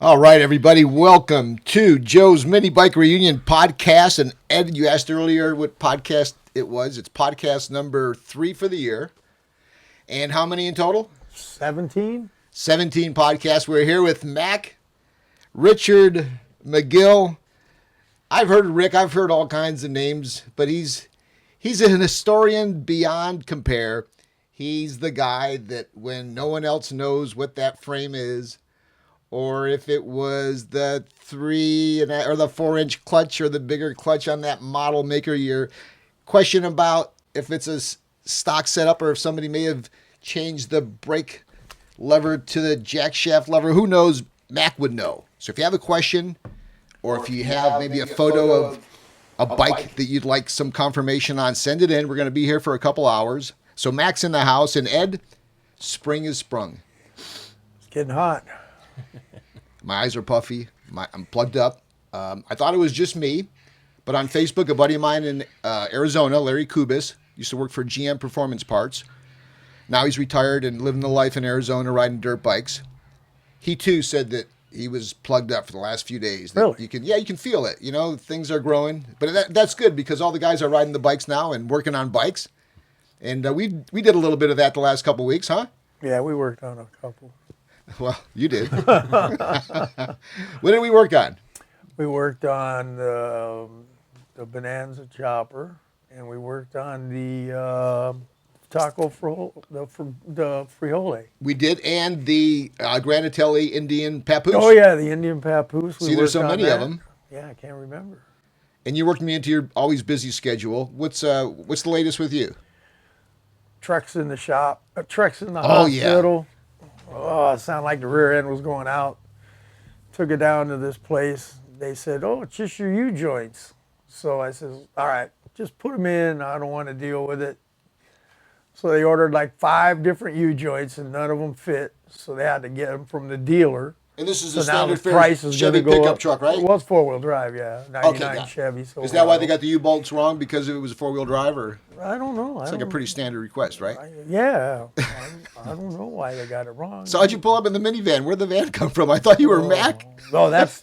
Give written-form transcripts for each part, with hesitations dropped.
All right, everybody, welcome to Joe's Minibike Reunion podcast. And Ed, you asked earlier what podcast it was. It's podcast number 3 for the year. And how many in total? 17. 17 podcasts. We're here with Mac, Richard, McGill. I've heard Rick. I've heard all kinds of names, but he's an historian beyond compare. He's the guy that when no one else knows what that frame is, or if it was the 3 or the 4-inch clutch or the bigger clutch on that model maker, your question about if it's a stock setup or if somebody may have changed the brake lever to the jack shaft lever, who knows? Mac would know. So if you have a question, or if you have maybe a photo of a bike that you'd like some confirmation on, send it in. We're going to be here for a couple hours. So Mac's in the house, and Ed, spring is sprung. It's getting hot. My eyes are puffy. I'm plugged up. I thought it was just me, but on Facebook, a buddy of mine in Arizona, Larry Kubis, used to work for GM Performance Parts. Now he's retired and living the life in Arizona riding dirt bikes. He, too, said that he was plugged up for the last few days. Really? You can feel it. You know, things are growing. But that's good because all the guys are riding the bikes now and working on bikes. And we did a little bit of that the last couple of weeks, huh? Yeah, we worked on a couple. Well, you did. What did we work on? We worked on the Bonanza chopper, and we worked on the the Friole. We did, and the Granatelli Indian Papoose. Oh, yeah, the Indian Papoose. See, there's so many of them. Yeah, I can't remember. And you worked me into your always busy schedule. What's the latest with you? Trucks in the shop, trucks in the hospital. Yeah. Oh, it sounded like the rear end was going out. Took it down to this place. They said, oh, it's just your U-joints. So I said, all right, just put them in. I don't want to deal with it. So they ordered like 5 different U-joints, and none of them fit. So they had to get them from the dealer. And this is so a standard price is Chevy go pickup up. truck, right? It was 4-wheel drive, yeah. 99 okay, Chevy. So is that why they got the U-bolts wrong? Because it was a 4-wheel drive? Or I don't know. It's like a pretty standard request, right? Yeah. I don't know why they got it wrong. So how'd you pull up in the minivan? Where'd the van come from? I thought you were Mac. No, that's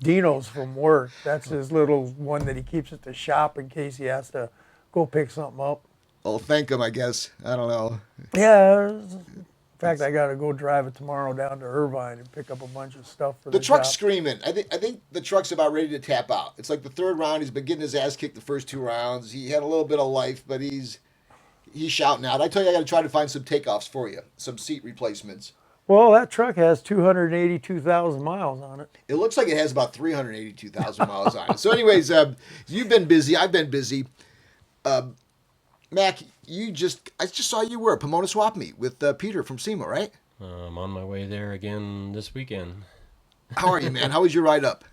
Dino's from work. That's his little one that he keeps at the shop in case he has to go pick something up. Oh, thank him, I guess. I don't know. Yeah. In fact, I got to go drive it tomorrow down to Irvine and pick up a bunch of stuff for the truck's shop. screaming. I think the truck's about ready to tap out. It's like the 3rd round. He's been getting his ass kicked the first 2 rounds. He had a little bit of life, but he's shouting out. I tell you, I got to try to find some takeoffs for you, some seat replacements. Well, that truck has 282,000 miles on it. It looks like it has about 382,000 miles on it. So anyways, you've been busy. I've been busy. Mac, I just saw you were at Pomona Swap Meet with Peter from SEMA, right? I'm on my way there again this weekend. How are you, man? How was your ride up?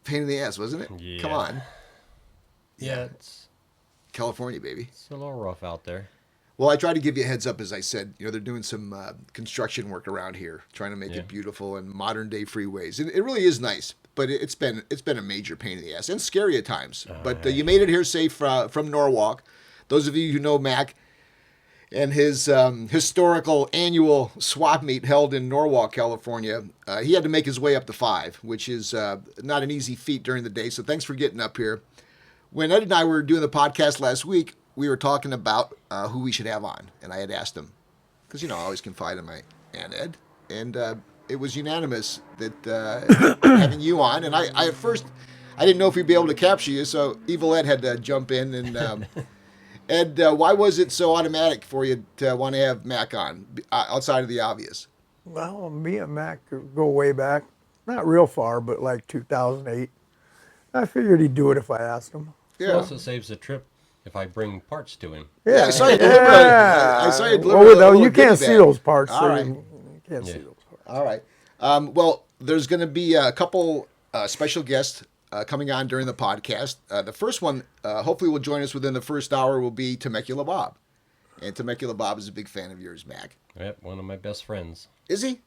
Pain in the ass, wasn't it? Yeah. Come on. Yeah, it's California, baby. It's a little rough out there. Well, I tried to give you a heads up, as I said. You know, they're doing some construction work around here, trying to make it beautiful and modern day freeways. And it really is nice, but it's been a major pain in the ass and scary at times. But you made it here safe from Norwalk. Those of you who know Mac and his historical annual swap meet held in Norwalk, California, he had to make his way up to 5, which is not an easy feat during the day. So thanks for getting up here. When Ed and I were doing the podcast last week, we were talking about who we should have on, and I had asked him, because, I always confide in my Aunt Ed, and it was unanimous that having you on, and I at first, I didn't know if we'd be able to capture you, so Evil Ed had to jump in, and Ed, why was it so automatic for you to want to have Mac on, outside of the obvious? Well, me and Mac go way back, not real far, but like 2008. I figured he'd do it if I asked him. It also saves the trip if I bring parts to him. Yeah, I saw you deliver. I saw you deliver. Well, no, you can't see those parts. All right. You can't see those parts. All right. Well, there's going to be a couple special guests coming on during the podcast. The first one, hopefully, will join us within the first hour. Will be Temecula Bob, and Temecula Bob is a big fan of yours, Mac. Yep, one of my best friends. Is he?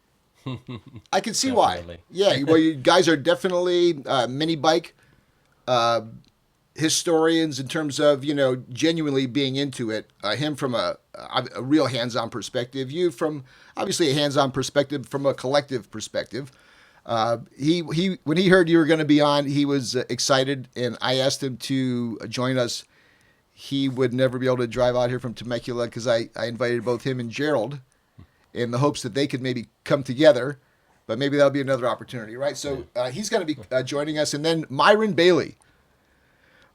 I can see why. Yeah. Well, you guys are definitely minibike historians in terms of, genuinely being into it. Him from a real hands-on perspective. You from obviously a hands-on perspective, from a collective perspective. He when he heard you were going to be on, he was excited, and I asked him to join us. He would never be able to drive out here from Temecula because I invited both him and Gerald in the hopes that they could maybe come together, but maybe that'll be another opportunity, right? So he's going to be joining us, and then Myron Bailey.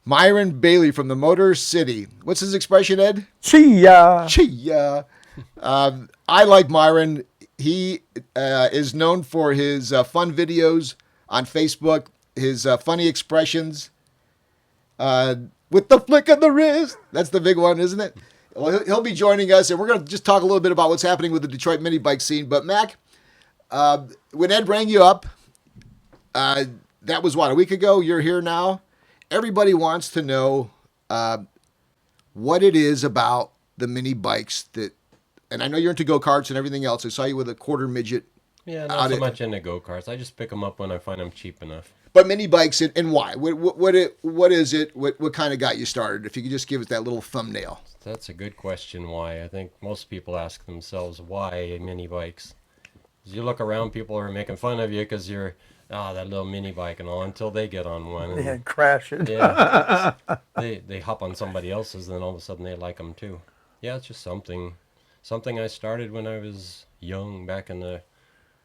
Myron Bailey from the Motor City. What's his expression, Ed? Chia. Chia. I like Myron. He is known for his fun videos on Facebook, his funny expressions with the flick of the wrist. That's the big one, isn't it? Well, he'll be joining us, and we're going to just talk a little bit about what's happening with the Detroit mini bike scene. But, Mac, when Ed rang you up, that was, a week ago? You're here now. Everybody wants to know what it is about the mini bikes that, and I know you're into go-karts and everything else. I saw you with a quarter midget. Yeah, not so much into go-karts. I just pick them up when I find them cheap enough. But mini bikes, and why? What is it? What kind of got you started? If you could just give us that little thumbnail. That's a good question, why. I think most people ask themselves, why mini bikes? As you look around, people are making fun of you because you're, that little mini bike and all, until they get on one. And, yeah, crash it. Yeah, they hop on somebody else's, and then all of a sudden they like them too. Yeah, it's just something I started when I was young, back in the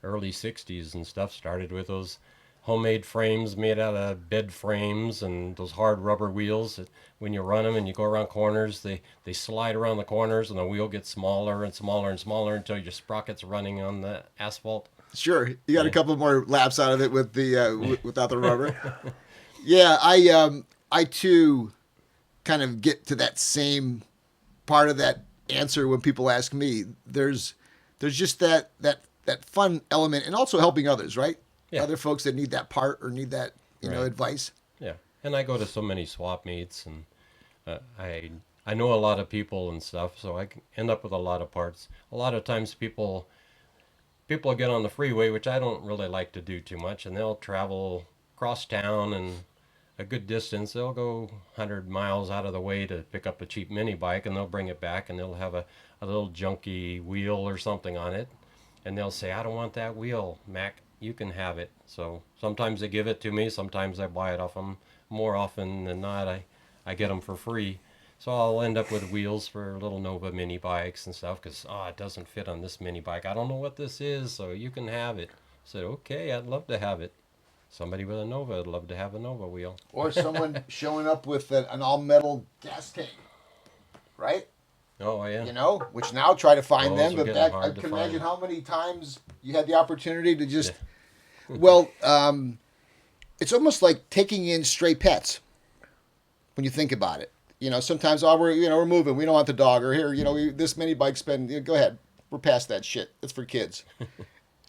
early 60s and stuff. Started with those homemade frames made out of bed frames and those hard rubber wheels. When you run them and you go around corners, they slide around the corners, and the wheel gets smaller and smaller and smaller until your sprocket's running on the asphalt. Sure, you got a couple more laps out of it with the without the rubber. Yeah, I too kind of get to that same part of that answer when people ask me. There's just that fun element, and also helping others, right? Yeah. Other folks that need that part or need that advice. Yeah, and I go to so many swap meets, and I know a lot of people and stuff, so I can end up with a lot of parts. A lot of times people get on the freeway, which I don't really like to do too much, and they'll travel across town and a good distance. They'll go 100 miles out of the way to pick up a cheap mini bike, and they'll bring it back, and they'll have a little junky wheel or something on it, and they'll say, I don't want that wheel, Mac. You can have it. So sometimes they give it to me. Sometimes I buy it off them. More often than not, I get them for free. So I'll end up with wheels for little Nova mini bikes and stuff because, it doesn't fit on this mini bike. I don't know what this is, so you can have it. I said, okay, I'd love to have it. Somebody with a Nova would love to have a Nova wheel. Or someone showing up with an all-metal gas tank, right? Oh, yeah. Which now try to find Those them. are But getting back, I hard to can find. imagine how many times you had the opportunity to just... Well, it's almost like taking in stray pets when you think about it. Sometimes we're moving. We don't want the dog, or here, this mini bike's been. Go ahead, we're past that shit. It's for kids.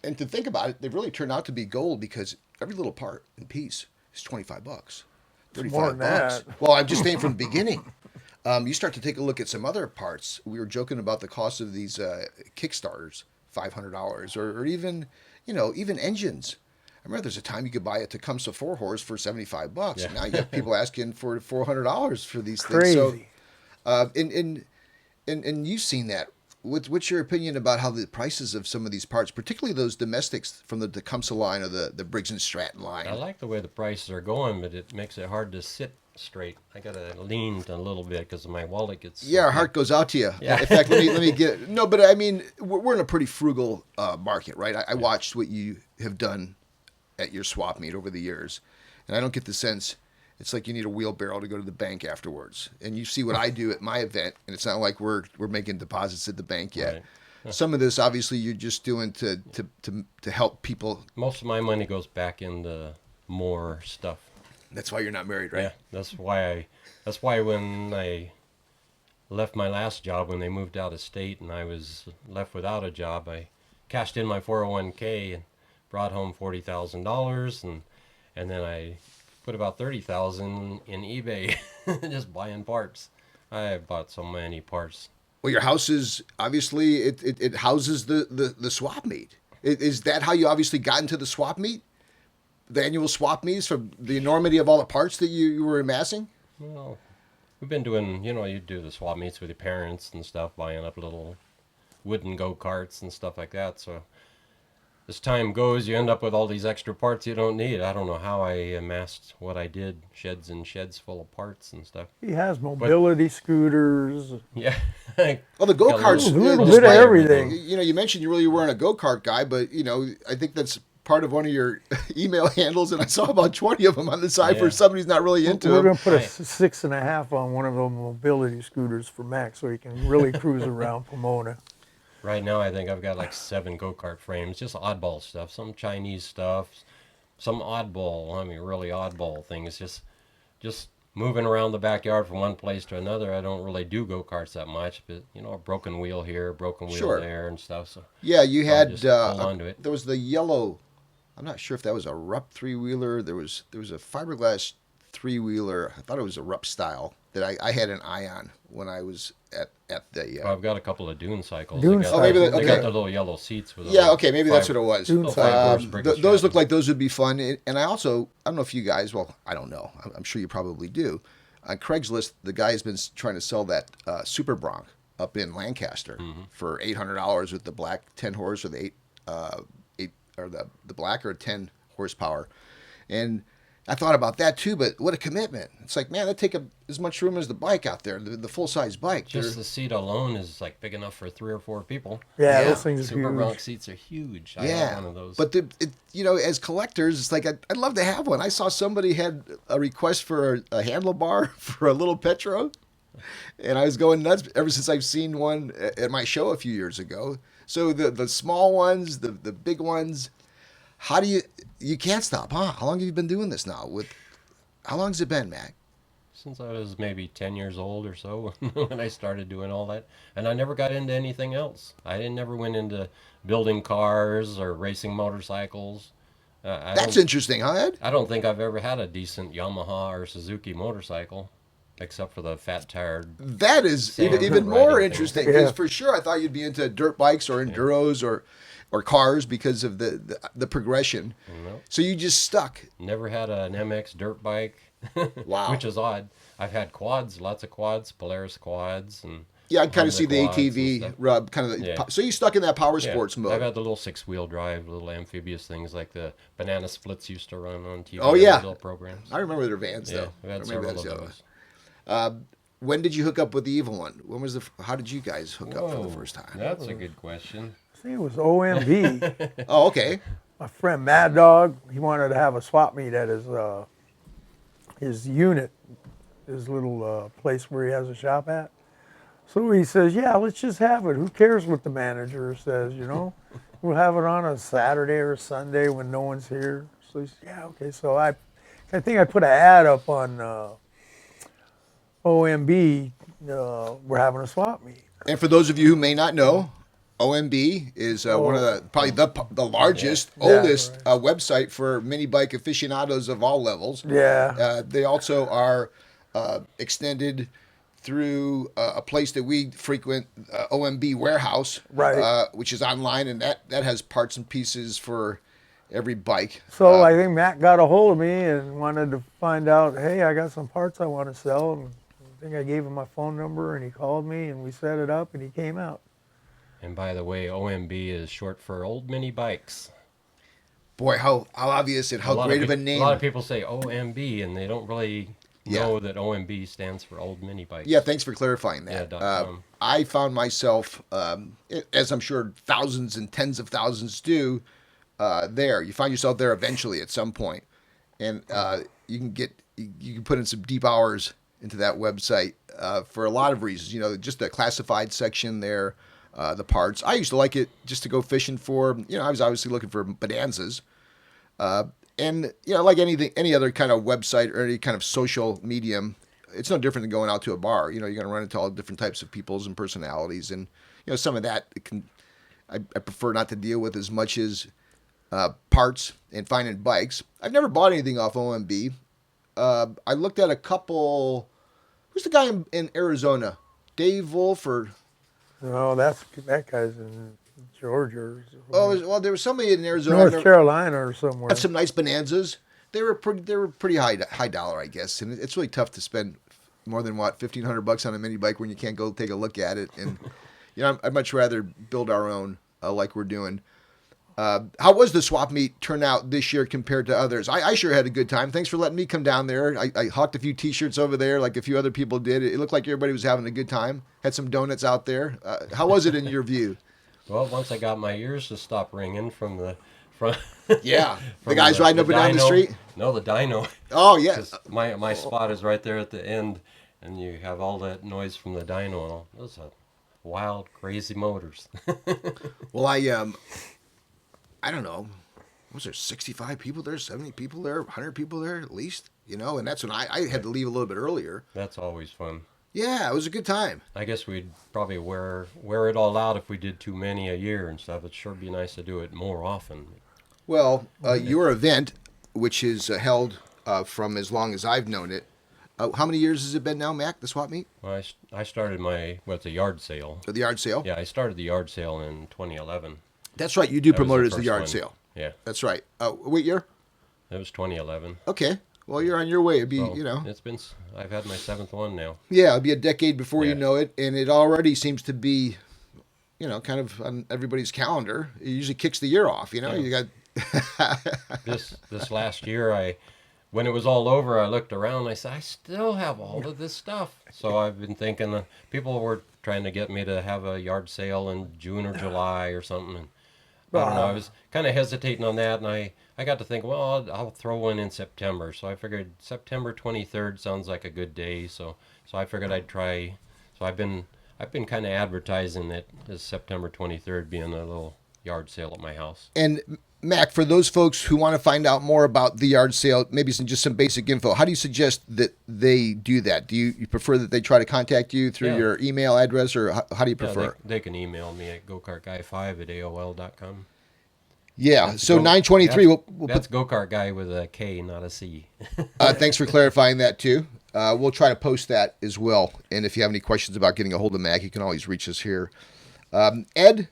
And to think about it, they've really turned out to be gold because every little part and piece is $25, $35. Well, I'm just saying from the beginning. You start to take a look at some other parts. We were joking about the cost of these Kickstarters, $500, or even even engines. I remember there's a time you could buy a Tecumseh 4-horse for $75. Yeah. Now you have people asking for $400 for these things. So, and you've seen that. What's your opinion about how the prices of some of these parts, particularly those domestics from the Tecumseh line or the Briggs & Stratton line? I like the way the prices are going, but it makes it hard to sit straight. I gotta lean a little bit because my wallet gets. Yeah, our heart goes out to you. Yeah. In fact, let me get no, but I mean, we're in a pretty frugal market, right? I watched what you have done at your swap meet over the years, and I don't get the sense it's like you need a wheelbarrow to go to the bank afterwards. And you see what I do at my event, and it's not like we're making deposits at the bank yet. Right. Some of this, obviously, you're just doing to help people. Most of my money goes back into more stuff. That's why you're not married, right? Yeah, that's why when I left my last job, when they moved out of state and I was left without a job, I cashed in my 401k and brought home $40,000, and then I put about $30,000 in eBay, just buying parts. I bought so many parts. Well, your house is obviously it houses the swap meet. Is that how you obviously got into the swap meet? The annual swap meets from the enormity of all the parts that you were amassing? Well, we've been doing, you do the swap meets with your parents and stuff, buying up little wooden go-karts and stuff like that. So as time goes, you end up with all these extra parts you don't need. I don't know how I amassed what I did, sheds and sheds full of parts and stuff. He has mobility scooters. Yeah. Well, the go-karts, A little bit of everything. You mentioned you really weren't a go-kart guy, but, I think that's part of one of your email handles, and I saw about 20 of them on the side for somebody who's not really into We're them. going to put a 6.5 on one of those mobility scooters for Max so he can really cruise around Pomona. Right now, I think I've got like 7 go-kart frames, just oddball stuff, some Chinese stuff, some really oddball things, just moving around the backyard from one place to another. I don't really do go-karts that much, but, a broken wheel here, broken wheel there and stuff. So yeah, you had, just hold on to it. There was the yellow, I'm not sure if that was a Rupp 3-wheeler. There was a fiberglass 3-wheeler. I thought it was a Rupp style that I had an eye on when I was at the. I've got a couple of dune cycles. Dune they got, cycles. Maybe they got the little yellow seats with. Maybe that's what it was. Dune cycles. Those look like those would be fun. And I don't know if you guys. Well, I don't know. I'm sure you probably do. On Craigslist, the guy has been trying to sell that Super Bronc up in Lancaster for $800 with the black 10 horse or the 8 or the black or 10 horsepower. And I thought about that too, but what a commitment. It's like, man, that take up as much room as the bike out there, the full-size bike. Just the seat alone is like big enough for 3 or 4 people. Yeah, those things are Super huge. Bronc seats are huge. I Yeah, have one of those. but as collectors, it's like I'd love to have one. I saw somebody had a request for a handlebar for a little Petro, and I was going nuts ever since I've seen one at my show a few years ago. So the small ones, the big ones, how do you can't stop, huh? How long have you been doing this now? How long has it been, Mac? Since I was maybe 10 years old or so when I started doing all that. And I never got into anything else. I never went into building cars or racing motorcycles. That's interesting, huh, Ed? I don't think I've ever had a decent Yamaha or Suzuki motorcycle, except for the fat-tired. That is even more interesting, because for sure I thought you'd be into dirt bikes or enduros or cars because of the progression. No. So you just stuck. Never had an MX dirt bike. Wow. Which is odd. I've had quads, lots of quads, Polaris quads, and yeah, I kind of Honda see the quads and ATV stuff. rub, kind of. Yeah. So you stuck in that power sports mode. I've had the little 6-wheel drive, little amphibious things like the Banana Splits used to run on TV. Oh, yeah. Little programs. I remember their vans Yeah, though. I've had I remember several of those. those. When did you hook up with the evil one? How did you guys hook up for the Whoa, first time? That's a good question. I think it was OMB. Oh, okay. My friend Mad Dog, he wanted to have a swap meet at his unit, his little place where he has a shop at. So he says, yeah, let's just have it. Who cares what the manager says, We'll have it on a Saturday or a Sunday when no one's here. So he said, yeah, okay. So I think I put an ad up on OMB. We're having a swap meet. And for those of you who may not know, OMB is one of probably the largest, oldest website for mini bike aficionados of all levels. Yeah. They also are extended through a place that we frequent, OMB Warehouse, Right. Which is online, and that has parts and pieces for every bike. So I think Matt got a hold of me and wanted to find out, hey, I got some parts I want to sell. And I think I gave him my phone number, and he called me, and we set it up, and he came out. And by the way, OMB is short for Old Mini Bikes. Boy, how obvious and how great of a name. A lot of people say OMB, and they don't really know that OMB stands for Old Mini Bikes. Yeah, thanks for clarifying that. Yeah, I found myself, as I'm sure thousands and tens of thousands do, there. You find yourself there eventually at some point, and you can put in some deep hours into that website for a lot of reasons. Just the classified section there, the parts. I used to like it just to go fishing for. I was obviously looking for bonanzas. And like any other kind of website or any kind of social medium, it's no different than going out to a bar. You're going to run into all different types of peoples and personalities, and some of that I prefer not to deal with as much as parts and finding bikes. I've never bought anything off OMB. I looked at a couple. Who's the guy in Arizona? Dave Wolf or? No, that guy's in Georgia. Well, there was somebody in Arizona. North Carolina or somewhere. Had some nice bonanzas. They were pretty high dollar, I guess, and it's really tough to spend more than what, $1,500 on a mini bike when you can't go take a look at it. And I'd much rather build our own like we're doing. How was the swap meet turnout this year compared to others? I sure had a good time. Thanks for letting me come down there. I hawked a few T-shirts over there like a few other people did. It looked like everybody was having a good time. Had some donuts out there. How was it in your view? Well, once I got my ears to stop ringing from the yeah, the guys riding up and down the street. No, the dyno. Oh yeah, 'cause my spot is right there at the end, and you have all that noise from the dyno and all. Those are wild, crazy motors. Well, I don't know. Was there 65 people there, 70 people there, 100 people there at least? And that's when I had to leave a little bit earlier. That's always fun. Yeah, it was a good time. I guess we'd probably wear it all out if we did too many a year and stuff. It'd sure be nice to do it more often. Well, your event, which is held from as long as I've known it, how many years has it been now, Mac, the swap meet? Well, I started it's a yard sale. The yard sale? Yeah, I started the yard sale in 2011. That's right. You do That promote it was as the the yard first sale. Yeah. That's right. What year? It was 2011. Okay. Well, you're on your way. It'd be, So, I've had my 7th one now. Yeah, it'll be a decade before you Yeah. know it, and it already seems to be, kind of on everybody's calendar. It usually kicks the year off. Yeah. You got This last year, when it was all over, I looked around and I said, I still have all of this stuff. So I've been thinking, people were trying to get me to have a yard sale in June or July or something. And I don't know, I was kind of hesitating on that, and I got to think, well, I'll throw one in September. So I figured September 23rd sounds like a good day. So I figured I'd try. So I've been kind of advertising it as September 23rd being a little yard sale at my house. And Mac, for those folks who want to find out more about the yard sale, maybe some basic info, how do you suggest that they do that? Do you prefer that they try to contact you through your email address, or how do you prefer? Yeah, they can email me at gokartguy5@aol.com. Yeah, so 923. That's Go-Kart Guy with a K, not a C. Thanks for clarifying that, too. We'll try to post that as well. And if you have any questions about getting a hold of Mac, you can always reach us here. Ed,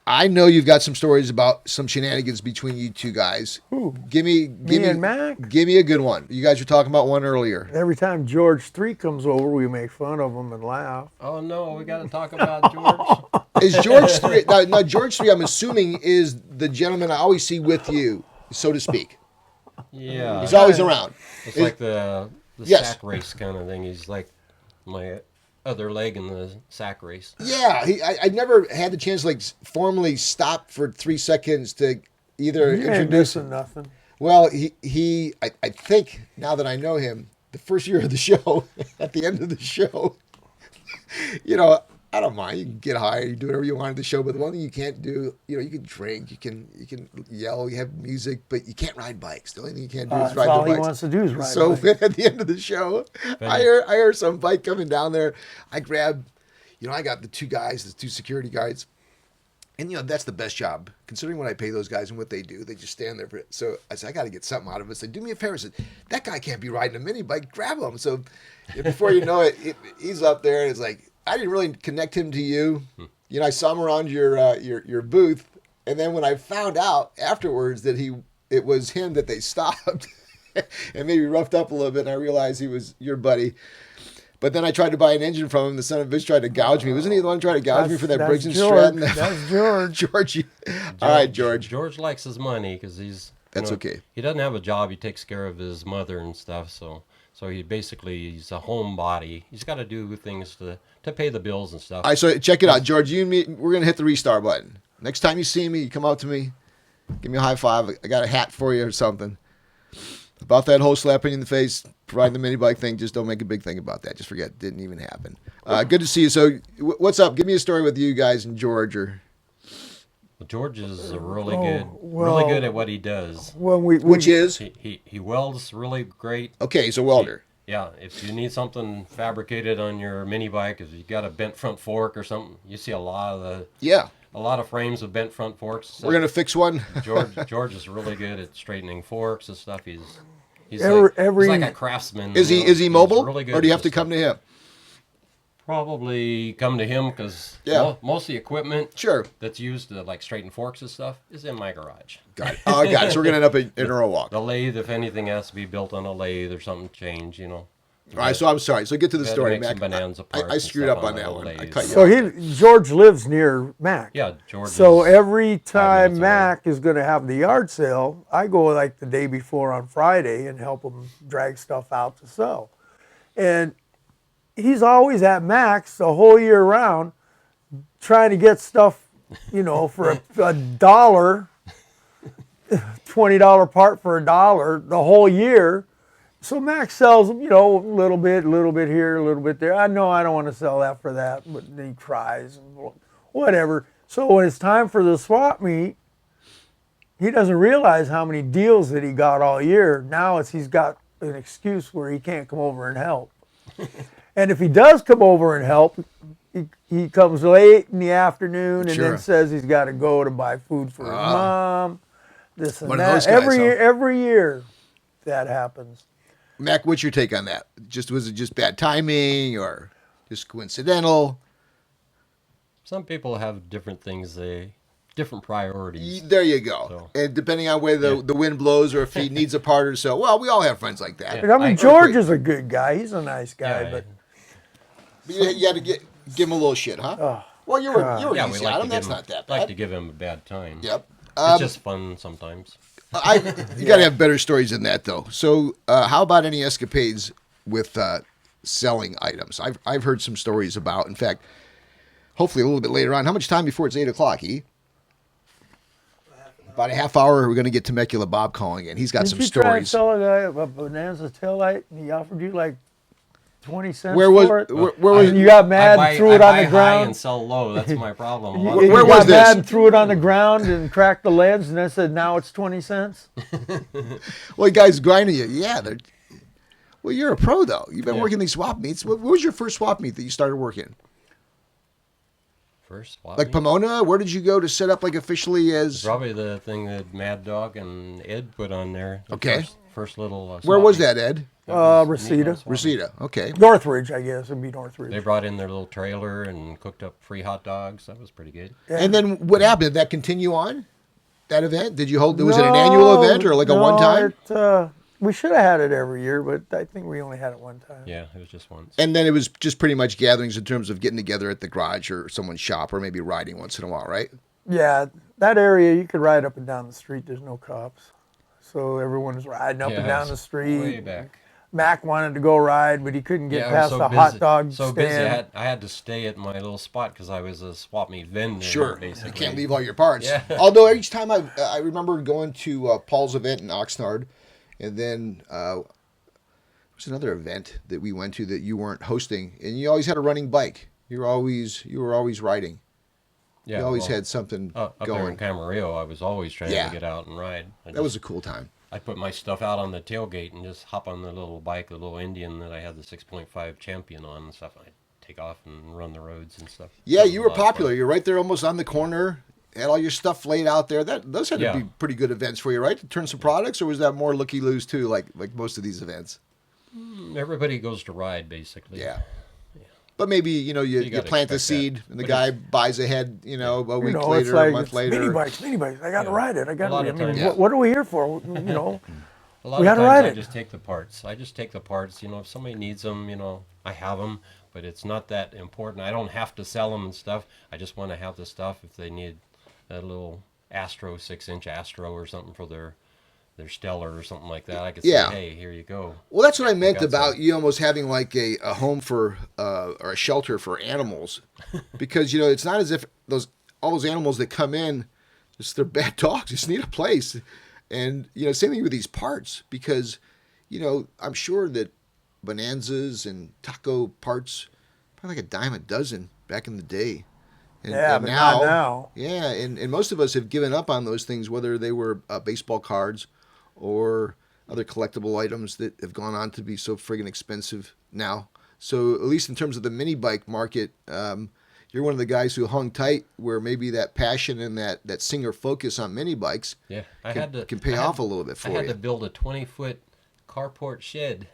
I know you've got some stories about some shenanigans between you two guys. Ooh, Give me and Mac? Give me a good one. You guys were talking about one earlier. Every time George 3 comes over, we make fun of him and laugh. Oh, no, we got to talk about George. Is George 3, now George 3, I'm assuming, is the gentleman I always see with you, so to speak. Yeah. He's always around. It's like the Yes. sack race kind of thing. He's like my other leg in the sack race. Yeah, I never had the chance to formally stop for 3 seconds to either You ain't introduce. missing nothing. Well, I think now that I know him, the first year of the show, at the end of the show, I don't mind. You can get high, you do whatever you want at the show, but the one thing you can't do, you can drink, you can yell, you have music, but you can't ride bikes. The only thing you can't do is ride That's all the he bikes. wants to do is ride So bikes. at the end of the show, I hear some bike coming down there. I grab, I got the 2 guys, the 2 security guards. And, that's the best job. Considering what I pay those guys and what they do, they just stand there for it. So I said, I got to get something out of it. I said, do me a favor. I said, that guy can't be riding a mini bike. Grab him. So before you know it, he's up there and it's like, I didn't really connect him to you. I saw him around your booth. And then when I found out afterwards that it was him that they stopped and maybe roughed up a little bit, and I realized he was your buddy. But then I tried to buy an engine from him. The son of a bitch tried to gouge me. Wasn't he the one trying to gouge me for that Briggs and Stratton? That's George. George. All right, George. George likes his money because That's okay. He doesn't have a job. He takes care of his mother and stuff. So he's a homebody. He's got to do things to pay the bills and stuff. All right, so check it out, George. You and me, we're going to hit the restart button. Next time you see me, you come up to me, give me a high five. I got a hat for you or something. About that whole slapping in the face, providing the mini bike thing, just don't make a big thing about that. Just forget it didn't even happen. Good to see you. So what's up? Give me a story with you guys and George. George is really well, good at what he does. Which is? He welds really great. Okay, he's a welder. Yeah, if you need something fabricated on your mini bike, if you got a bent front fork or something, you see a lot of frames with bent front forks. We're gonna fix one. George is really good at straightening forks and stuff. He's Every- like a craftsman. Is he mobile, He's really good or do you at have to this come to him? Probably come to him because most of the equipment that's used to like straighten forks and stuff is in my garage. Got it. Oh, I got it. So we're going to end up in Earl Walk. The lathe, if anything has to be built on a lathe or something change, you know. All right, so I'm sorry. So get to the story, Mac. I screwed up on that one. I cut you so George lives near Mac. Yeah, George. So every time Mac is going to have the yard sale, I go like the day before on Friday and help him drag stuff out to sell. And he's always at Mac's the whole year round trying to get stuff, you know, for a dollar, $20 part for $1 the whole year. So Max sells them, you know, a little bit here, a little bit there. I know I don't want to sell that for that, but he cries and whatever. So when it's time for the swap meet, he doesn't realize how many deals that he got all year. Now he's got an excuse where he can't come over and help. And if he does come over and help, he comes late in the afternoon and then says he's got to go to buy food for his mom. This and that. Every year that happens. Mac, what's your take on that? Was it just bad timing or just coincidental? Some people have different things, different priorities. There you go. So, and depending on where the wind blows or if he needs a part or so. Well, we all have friends like that. Yeah. I mean, George is a good guy. He's a nice guy, but you had to give him a little shit, huh? Oh, well, you were easy on him. That's not that bad. Like to give him a bad time. Yep. It's just fun sometimes. You got to have better stories than that, though. So, how about any escapades with selling items? I've heard some stories about. In fact, hopefully a little bit later on. How much time before it's 8:00? About a half hour. We're going to get Temecula Bob calling in. He's got some stories. Did you try and sell a guy a Bonanza taillight, and he offered you like 20 cents for it? Where was you got mad and threw it on the ground? High and sell low. That's my problem. Where was this? Mad and threw it on the ground and cracked the lens, and then said, "Now it's 20 cents." Well, you guys grinding you. Yeah. Well, you're a pro though. You've been working these swap meets. What was your first swap meet that you started working? First swap like meet? Pomona? Where did you go to set up like officially as? Probably the thing that Mad Dog and Ed put on there. Okay. First little. Where was that, Ed? Reseda. Reseda, okay. Northridge, I guess. It'd be Northridge. They brought in their little trailer and cooked up free hot dogs. That was pretty good. Yeah. And then what happened? Did that continue on? That event? Did you hold? Was it an annual event or like a one-time? We should have had it every year, but I think we only had it one time. Yeah, it was just once. And then it was just pretty much gatherings in terms of getting together at the garage or someone's shop or maybe riding once in a while, right? Yeah, that area, you could ride up and down the street. There's no cops. So everyone's riding up and down the street. Way back. Mac wanted to go ride, but he couldn't get past the hot dog stand. Busy, I had to stay at my little spot because I was a swap meet vendor. Sure, basically. You can't leave all your parts. Yeah. Although each time I remember going to Paul's event in Oxnard, and then there was another event that we went to that you weren't hosting, and you always had a running bike. You were always riding. Yeah, you always had something up going. There in Camarillo, I was always trying to get out and ride. That was a cool time. I put my stuff out on the tailgate and just hop on the little bike, the little Indian that I had the 6.5 Champion on and stuff. I'd take off and run the roads and stuff. Yeah, you were popular. You're right there almost on the corner. Had all your stuff laid out there. Those had to be pretty good events for you, right? To turn some products, or was that more looky-loos too, like most of these events? Everybody goes to ride, basically. Yeah. But maybe, you plant the seed and the guy buys a head, a week later, like, a month later. Minibikes. I got to ride it. What are we here for? A lot we of got to ride it. I just take the parts. If somebody needs them, I have them. But it's not that important. I don't have to sell them and stuff. I just want to have the stuff if they need a little Astro, 6-inch Astro or something for their Stellar or something like that. I could say, hey, here you go. Well, that's what I meant about you almost having like a home for or a shelter for animals, because it's not as if all those animals that come in, they're bad dogs. Just need a place, and same thing with these parts, because I'm sure that Bonanzas and taco parts probably like a dime a dozen back in the day. And but not now. Yeah, and most of us have given up on those things, whether they were baseball cards or other collectible items that have gone on to be so friggin' expensive now. So at least in terms of the mini bike market, you're one of the guys who hung tight, where maybe that passion and that singular focus on mini bikes can pay off a little bit for you. I had to build a 20-foot carport shed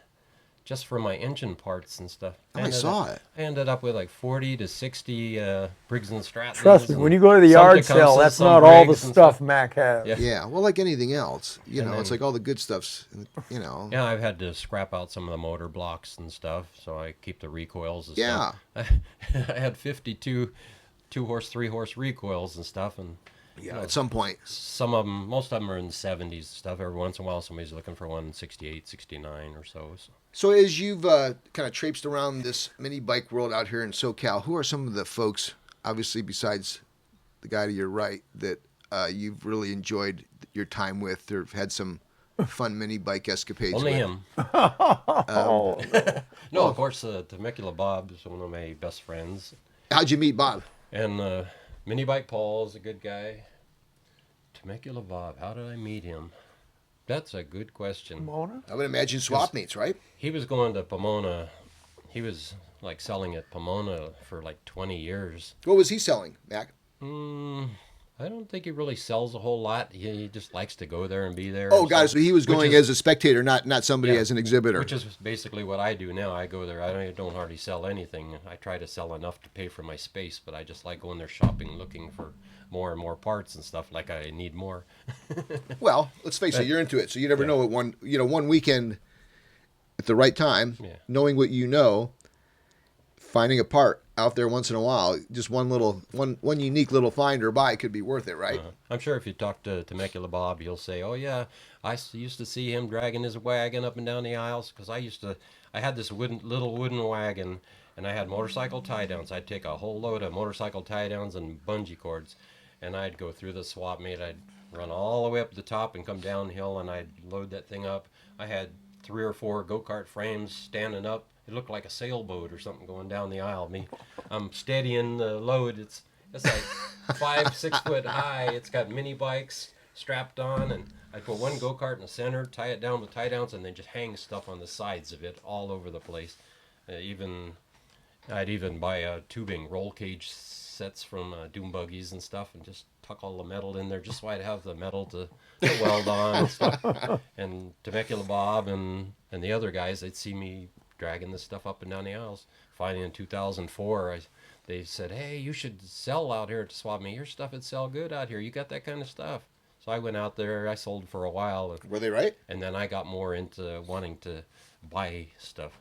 just for my engine parts and stuff. I saw it. I ended up with like 40 to 60 Briggs and Strattons. Trust me, when you go to the yard sale, that's not all the stuff Mac has. Yeah, well, like anything else, you know, then, it's like all the good stuff's, you know. Yeah, I've had to scrap out some of the motor blocks and stuff, so I keep the recoils and Yeah. stuff. I had 52 2-horse, 3-horse recoils and stuff, and Yeah, at some point. some of them, most of them are in the 70s and stuff. Every once in a while, somebody's looking for one in 68, 69 or so. So as you've kind of traipsed around this mini bike world out here in SoCal, who are some of the folks, obviously besides the guy to your right, that you've really enjoyed your time with or had some fun mini bike escapades Only with? him. No, of course, Temecula Bob is one of my best friends. How'd you meet Bob? And Minibike Paul is a good guy. Temecula Bob, how did I meet him? That's a good question. Pomona? I would imagine swap meets, right? He was going to Pomona. He was like selling at Pomona for like 20 years. What was he selling, Mac? I don't think he really sells a whole lot. He just likes to go there and be there. Oh, God, so he was going as a spectator, not somebody as an exhibitor. Which is basically what I do now. I go there. I don't hardly sell anything. I try to sell enough to pay for my space, but I just like going there shopping, looking for more and more parts and stuff. Like I need more. Well, let's face it, you're into it, so you never know what one weekend at the right time, knowing what you know, finding a part out there once in a while, just one unique little find or buy could be worth it, right? I'm sure if you talk to Temecula Bob, he'll say, "Oh yeah, I used to see him dragging his wagon up and down the aisles because I had this little wooden wagon, and I had motorcycle tie downs. I'd take a whole load of motorcycle tie downs and bungee cords, and I'd go through the swap meet. I'd run all the way up the top and come downhill, and I'd load that thing up. I had 3 or 4 go-kart frames standing up. It looked like a sailboat or something going down the aisle. I'm steadying the load. It's like 5-6 foot high. It's got mini bikes strapped on, and I put one go-kart in the center, tie it down with tie downs, and then just hang stuff on the sides of it all over the place. I'd even buy tubing roll cage sets from Doom Buggies and stuff, and just tuck all the metal in there just so I'd have the metal to weld on and stuff. And Temecula Bob and the other guys, they'd see me dragging this stuff up and down the aisles. Finally, in 2004, they said, "Hey, you should sell out here at the swap meet. Your stuff would sell good out here. You got that kind of stuff." So I went out there. I sold for a while. Were they right? And then I got more into wanting to buy stuff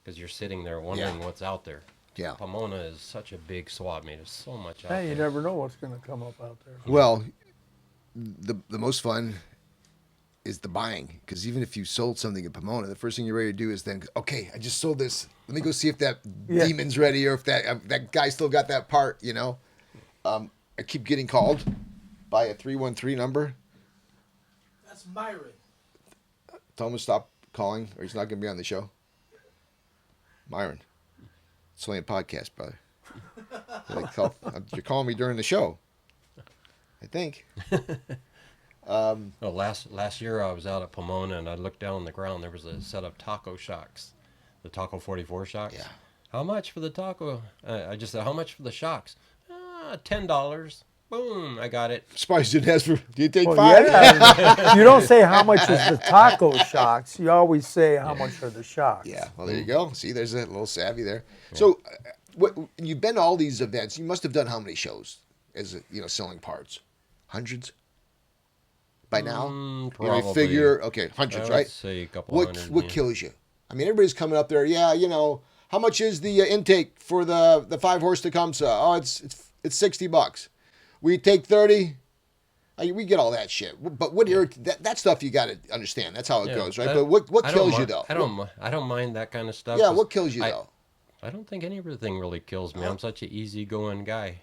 because you're sitting there wondering what's out there. Yeah. Pomona is such a big swap meet. There's so much out Hey, there. you never know what's going to come up out there. Well, the most fun is the buying, because even if you sold something in Pomona, the first thing you're ready to do is then, okay, I just sold this. Let me go see if that demon's ready or if that guy still got that part. You know, I keep getting called by a 313 number. That's Myron. Tell him to stop calling, or he's not going to be on the show. Myron, it's only a podcast, brother. You're calling me during the show, I think. Well, last year I was out at Pomona and I looked down on the ground. There was a set of taco shocks, the Taco 44 shocks. Yeah. How much for the taco? I just said, how much for the shocks? $10. Boom, I got it. Surprised you didn't ask for, do you take Well, 5? yeah. You don't say how much is the taco shocks. You always say how much are the shocks. Yeah, well, there you go. See, there's a little savvy there. Yeah. So, you've been to all these events. You must have done how many shows as selling parts? Hundreds? By now? Probably. I figure, okay, hundreds, right? Say a couple hundred. What kills you? I mean, everybody's coming up there. Yeah, how much is the intake for the 5-horse Tecumseh? Oh, it's $60. We take 30. We get all that shit. But that stuff you got to understand. That's how it goes, right? But what kills you though? I don't mind that kind of stuff. Yeah, what kills you though? I don't think anything really kills me. I'm such an easygoing guy.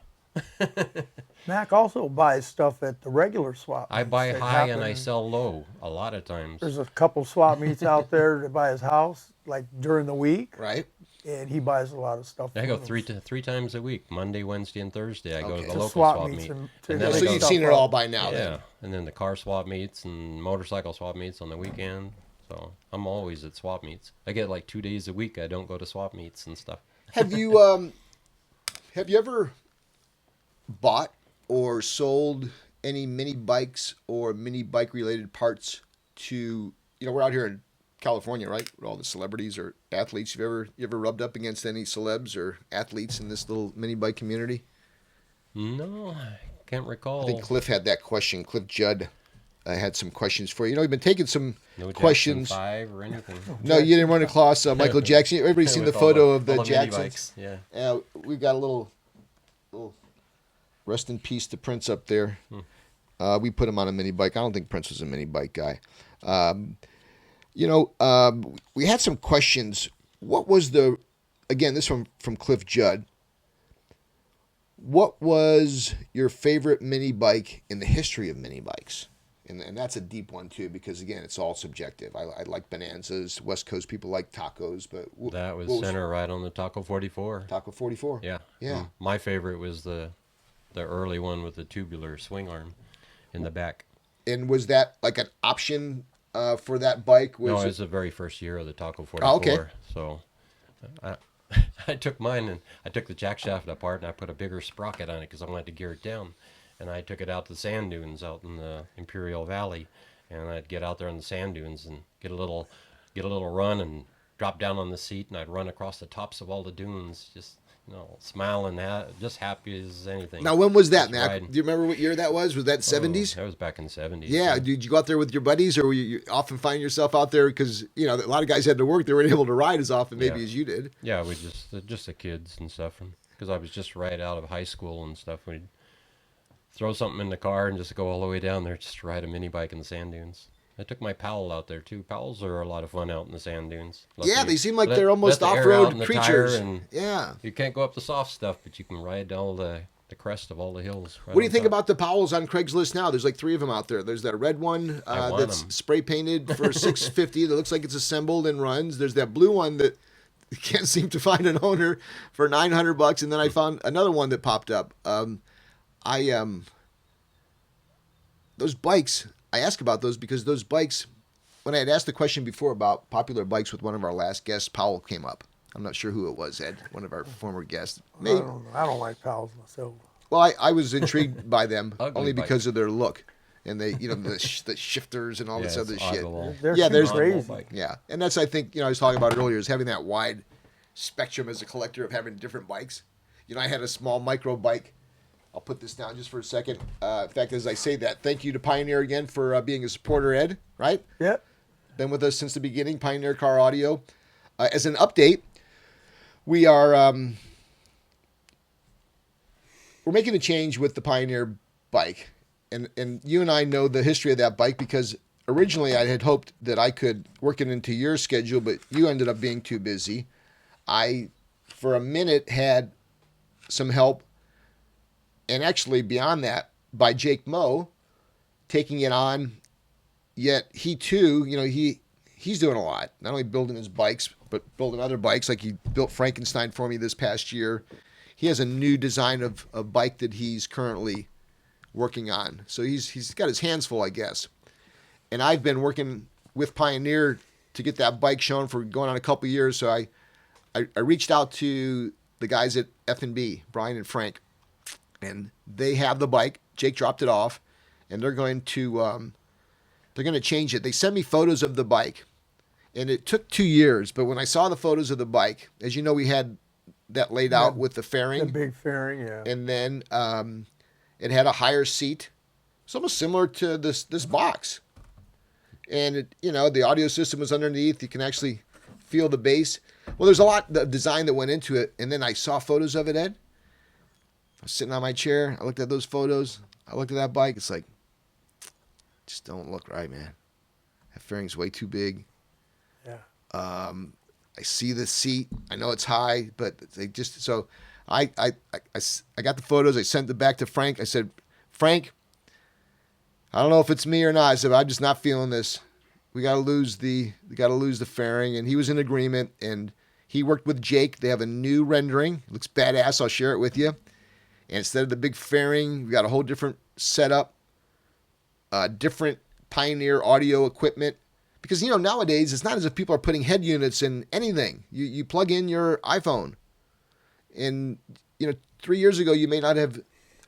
Mac also buys stuff at the regular swap meets. I buy high and I sell low a lot of times. There's a couple swap meets out there by his house, like during the week. Right. And he buys a lot of stuff. I go three times a week, Monday, Wednesday, and Thursday. I go to the To local swap meet. So you've seen it all by now. Yeah, Then. and then the car swap meets and motorcycle swap meets on the weekend. So I'm always at swap meets. I get like 2 days a week. I don't go to swap meets and stuff. Have you ever bought or sold any mini bikes or mini bike related parts to, we're out here in California, right? With all the celebrities or athletes. You ever rubbed up against any celebs or athletes in this little mini bike community? No, I can't recall. I think Cliff had that question. Cliff Judd had some questions for you. You know, we've been taking some no questions. Jackson 5 or anything. No, you didn't run across Michael Jackson. Everybody's seen the With photo all of the all Jacksons. minibikes, Yeah. We've got a little rest in peace to Prince up there. We put him on a mini bike. I don't think Prince was a mini bike guy. We had some questions. What was this from Cliff Judd. What was your favorite mini bike in the history of mini bikes? And that's a deep one too, because again, it's all subjective. I like Bonanzas. West Coast people like tacos, but That was center right on the Taco 44. Taco 44. Yeah. Yeah. My favorite was the early one with the tubular swing arm in the back. And was that like an option for that bike? No, it was the very first year of the Taco 44. Oh, okay. So I took mine and I took the jack shaft apart and I put a bigger sprocket on it because I wanted to gear it down. And I took it out to the sand dunes out in the Imperial Valley, and I'd get out there on the sand dunes and get a little run and drop down on the seat, and I'd run across the tops of all the dunes, just smiling, just happy as anything. Now, when was that, Just Mac? riding. Do you remember what year that was? Was that 70s? That was back in the 70s. Yeah. Did you go out there with your buddies, or were you often find yourself out there because a lot of guys had to work; they weren't able to ride as often maybe as you did. Yeah, we just the kids and stuff, because I was just right out of high school and stuff. We'd throw something in the car and just go all the way down there just to ride a mini bike in the sand dunes. I took my Powell out there too. Powells are a lot of fun out in the sand dunes. They seem like they're almost let the air off-road out in the creatures. tire, and Yeah. you can't go up the soft stuff, but you can ride all the crest of all the hills. What do you think about the Powells on Craigslist now? There's like 3 of them out there. There's that red one I want that's 'em. spray painted for $650 that looks like it's assembled and runs. There's that blue one that you can't seem to find an owner for $900, and then I found another one that popped up. Those bikes, I ask about those because those bikes, when I had asked the question before about popular bikes with one of our last guests, Powell came up. I'm not sure who it was, Ed, one of our former guests. Maybe. I don't like Powell's myself. Well, I was intrigued by them Ugly only bike. because of their look. And they, the shifters and all this other it's shit. oddball. They're Yeah, too there's- crazy. Bike. Yeah, and that's, I think, I was talking about it earlier, is having that wide spectrum as a collector of having different bikes. I had a small micro bike. I'll put this down just for a second. In fact, as I say that, thank you to Pioneer again for being a supporter, Ed, right? Yep. Been with us since the beginning, Pioneer Car Audio. As an update, we are we're making a change with the Pioneer bike. And you and I know the history of that bike because originally I had hoped that I could work it into your schedule, but you ended up being too busy. I, for a minute, had some help, and actually beyond that, by Jake Moe taking it on. Yet he too, he's doing a lot. Not only building his bikes, but building other bikes. Like he built Frankenstein for me this past year. He has a new design of a bike that he's currently working on. So he's got his hands full, I guess. And I've been working with Pioneer to get that bike shown for going on a couple of years. So I reached out to the guys at F&B, Brian and Frank, and they have the bike. Jake dropped it off, and they're going to change it. They sent me photos of the bike, and it took 2 years. But when I saw the photos of the bike, as you know, we had that laid out with the fairing. The big fairing, yeah. And then it had a higher seat. It's almost similar to this box. And it, the audio system was underneath. You can actually feel the bass. Well, there's a lot of design that went into it. And then I saw photos of it, Ed. I was sitting on my chair. I looked at those photos. I looked at that bike. It's like, just don't look right, man. That fairing's way too big. Yeah. I see the seat. I know it's high, but they just so I got the photos. I sent them back to Frank. I said, Frank, I don't know if it's me or not. I said, I'm just not feeling this. We gotta lose the fairing, and he was in agreement. And he worked with Jake. They have a new rendering. It looks badass. I'll share it with you. And instead of the big fairing, we got a whole different setup, different Pioneer audio equipment. Because, nowadays, it's not as if people are putting head units in anything. You plug in your iPhone. And, 3 years ago, you may not have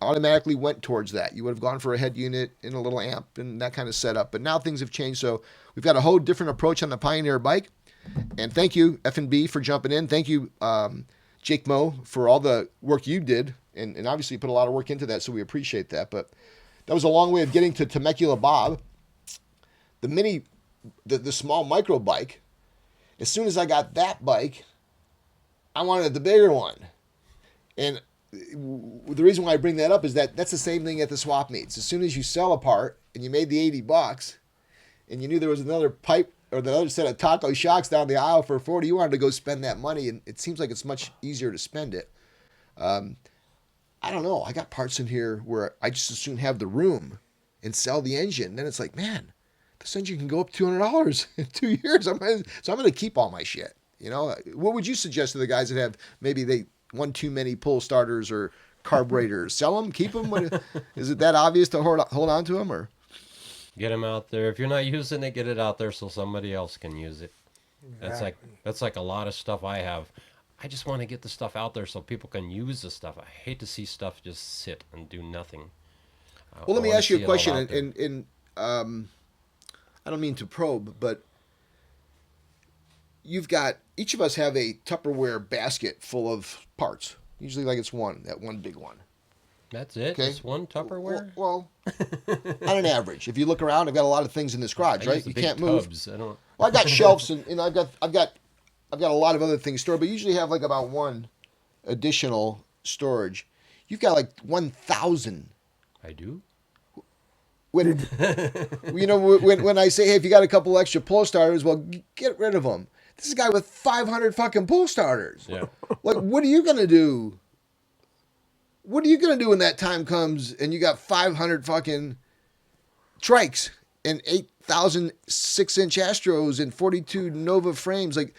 automatically went towards that. You would have gone for a head unit and a little amp and that kind of setup. But now things have changed. So we've got a whole different approach on the Pioneer bike. And thank you, F&B, for jumping in. Thank you, Jake Moe, for all the work you did. And obviously you put a lot of work into that, so we appreciate that. But that was a long way of getting to Temecula Bob. The small micro bike, as soon as I got that bike, I wanted the bigger one. And the reason why I bring that up is that that's the same thing at the swap meets. As soon as you sell a part and you made the $80 and you knew there was another pipe or the other set of taco shocks down the aisle for 40, you wanted to go spend that money, and it seems like it's much easier to spend it. I don't know. I got parts in here where I just as soon have the room and sell the engine. Then it's like, man, this engine can go up $200 in 2 years. So I'm going to keep all my shit. You know, what would you suggest to the guys that have maybe one too many pull starters or carburetors? Sell them, keep them? Is it that obvious to hold on to them, or get them out there? If you're not using it, get it out there so somebody else can use it. Exactly. That's like a lot of stuff I have. I just want to get the stuff out there so people can use the stuff. I hate to see stuff just sit and do nothing. Well, let me ask you a question, and I don't mean to probe, but each of us have a Tupperware basket full of parts. Usually like it's that one big one. That's it? Okay. Just one Tupperware? Well, on an average. If you look around, I've got a lot of things in this garage, right? You can't move. Tubs. Well, I've got shelves and I've got a lot of other things stored, but usually have like about one additional storage. You've got like 1,000. I do? When I say, hey, if you got a couple extra pull starters, well, get rid of them. This is a guy with 500 fucking pull starters. Yeah. Like, what are you going to do? What are you going to do when that time comes and you got 500 fucking trikes and 8,000 6-inch Astros and 42 Nova frames? Like,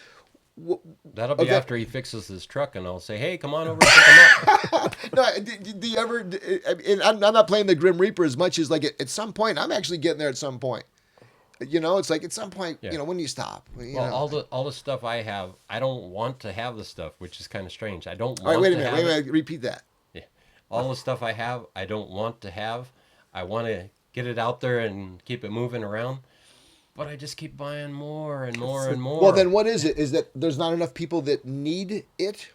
that'll be after he fixes his truck, and I'll say, hey, come on over and pick him up. No, do you ever, and I'm not playing the Grim Reaper as much as like at some point, I'm actually getting there at some point. You know, it's like at some point, yeah. When do you stop? All the stuff I have, I don't want to have the stuff, which is kind of strange. I don't want All right, wait a minute, repeat that. Yeah. All the stuff I have, I don't want to have. I want to get it out there and keep it moving around. But I just keep buying more and more and more. Well, then what is it? Is that there's not enough people that need it?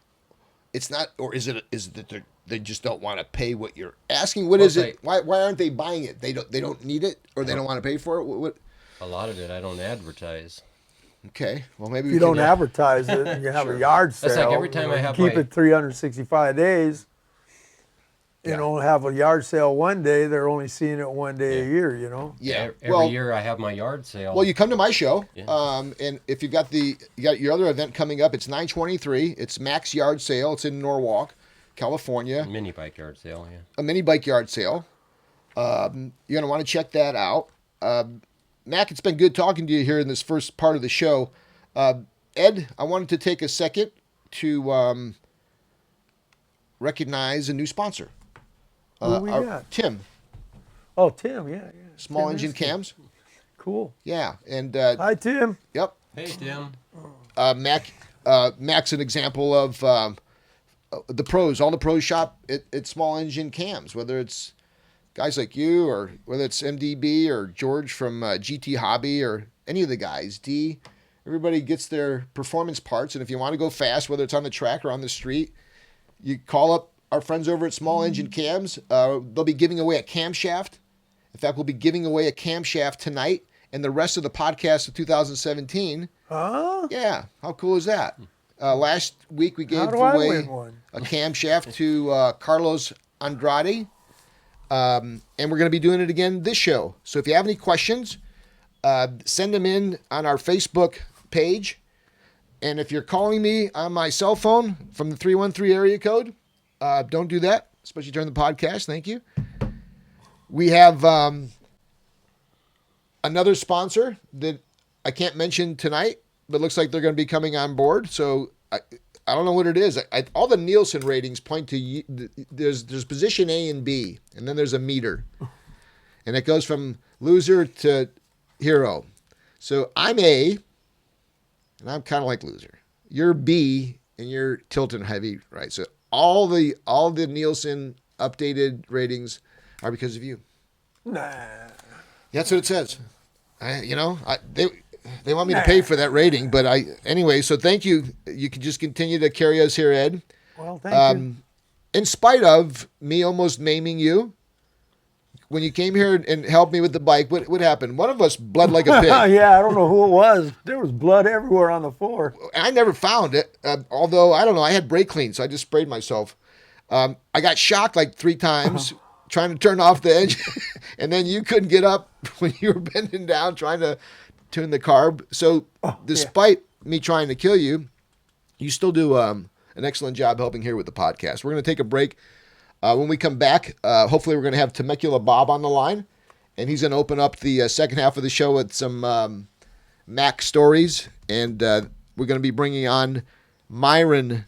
It's not, or is it that they just don't want to pay what you're asking? What is it? Why aren't they buying it? They don't need it, or they don't want to pay for it? What? A lot of it I don't advertise. Okay, well maybe you don't advertise it. You have a yard sale. That's like every time I have keep it 365 days. You know, have a yard sale one day. They're only seeing it one day a year. You know. Yeah. Every year I have my yard sale. Well, you come to my show, and if you got your other event coming up, it's 9/23. It's Mac's Yard Sale. It's in Norwalk, California. Minibike yard sale. Yeah. A minibike yard sale. You're gonna want to check that out. Mac, it's been good talking to you here in this first part of the show. Ed, I wanted to take a second to recognize a new sponsor. Who we got? Tim. Oh, Tim, yeah. Small engine cams. Cool. Yeah, and hi, Tim. Yep. Hey, Tim. Mac's an example of the pros. All the pros shop at Small Engine Cams, whether it's guys like you or whether it's MDB or George from GT Hobby or any of the guys, D. Everybody gets their performance parts, and if you want to go fast, whether it's on the track or on the street, you call up our friends over at Small Engine Cams. They'll be giving away a camshaft. In fact, we'll be giving away a camshaft tonight and the rest of the podcast of 2017. Huh? Yeah. How cool is that? Last week we gave away a camshaft to Carlos Andrade. And we're going to be doing it again this show. So if you have any questions, send them in on our Facebook page. And if you're calling me on my cell phone from the 313 area code, don't do that, especially during the podcast. Thank you. We have another sponsor that I can't mention tonight, but looks like they're going to be coming on board. So I don't know what it is. All the Nielsen ratings point to there's position A and B, and then there's a meter, and it goes from loser to hero. So I'm A, and I'm kind of like loser. You're B, and you're tilting heavy, right? So all the Nielsen updated ratings are because of you. Nah. That's what it says. They want me to pay for that rating, but anyway. So thank you. You can just continue to carry us here, Ed. Well, thank you. In spite of me almost maiming you, when you came here and helped me with the bike, what happened? One of us bled like a pig. Yeah, I don't know who it was. There was blood everywhere on the floor. I never found it, although, I don't know, I had brake clean, so I just sprayed myself. I got shocked like 3 times trying to turn off the engine, and then you couldn't get up when you were bending down trying to tune the carb. So despite me trying to kill you, you still do an excellent job helping here with the podcast. We're going to take a break. When we come back, hopefully we're going to have Temecula Bob on the line, and he's going to open up the second half of the show with some Mac stories, and we're going to be bringing on Myron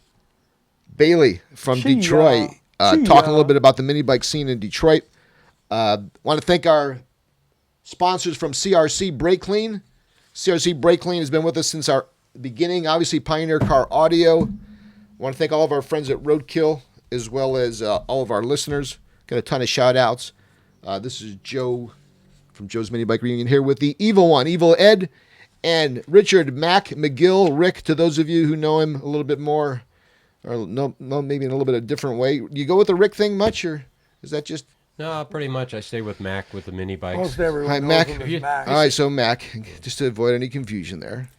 Bailey from Detroit, talking a little bit about the mini bike scene in Detroit. Want to thank our sponsors from CRC Brake Clean. CRC Brake Clean has been with us since our beginning, obviously Pioneer Car Audio. Want to thank all of our friends at Roadkill, as well as all of our listeners. Got a ton of shout-outs. This is Joe from Joe's Minibike Reunion here with the Evil One, Evil Ed, and Richard Mac McGill. Rick, to those of you who know him a little bit more, or no, maybe in a little bit of a different way. Do you go with the Rick thing much, or is that just... No, pretty much I stay with Mac with the mini bikes. Most everyone Hi, knows Mac. him as Mac. All right, so Mac, just to avoid any confusion there.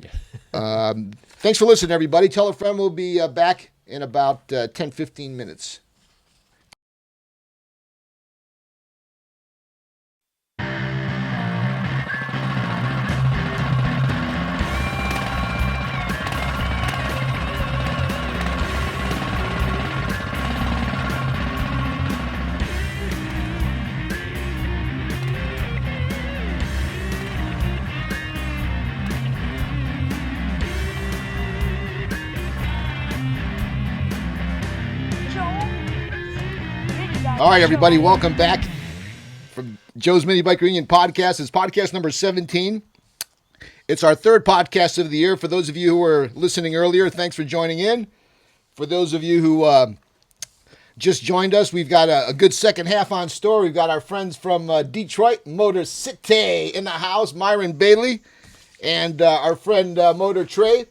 Thanks for listening, everybody. Tell a friend we'll be back in about 10-15 minutes. All right, everybody, welcome back from Joe's Minibike Reunion Podcast. It's podcast number 17. It's our third podcast of the year. For those of you who were listening earlier, thanks for joining in. For those of you who just joined us, we've got a good second half on store. We've got our friends from Detroit, Motor City, in the house, Myron Bailey, and our friend Motor Trey.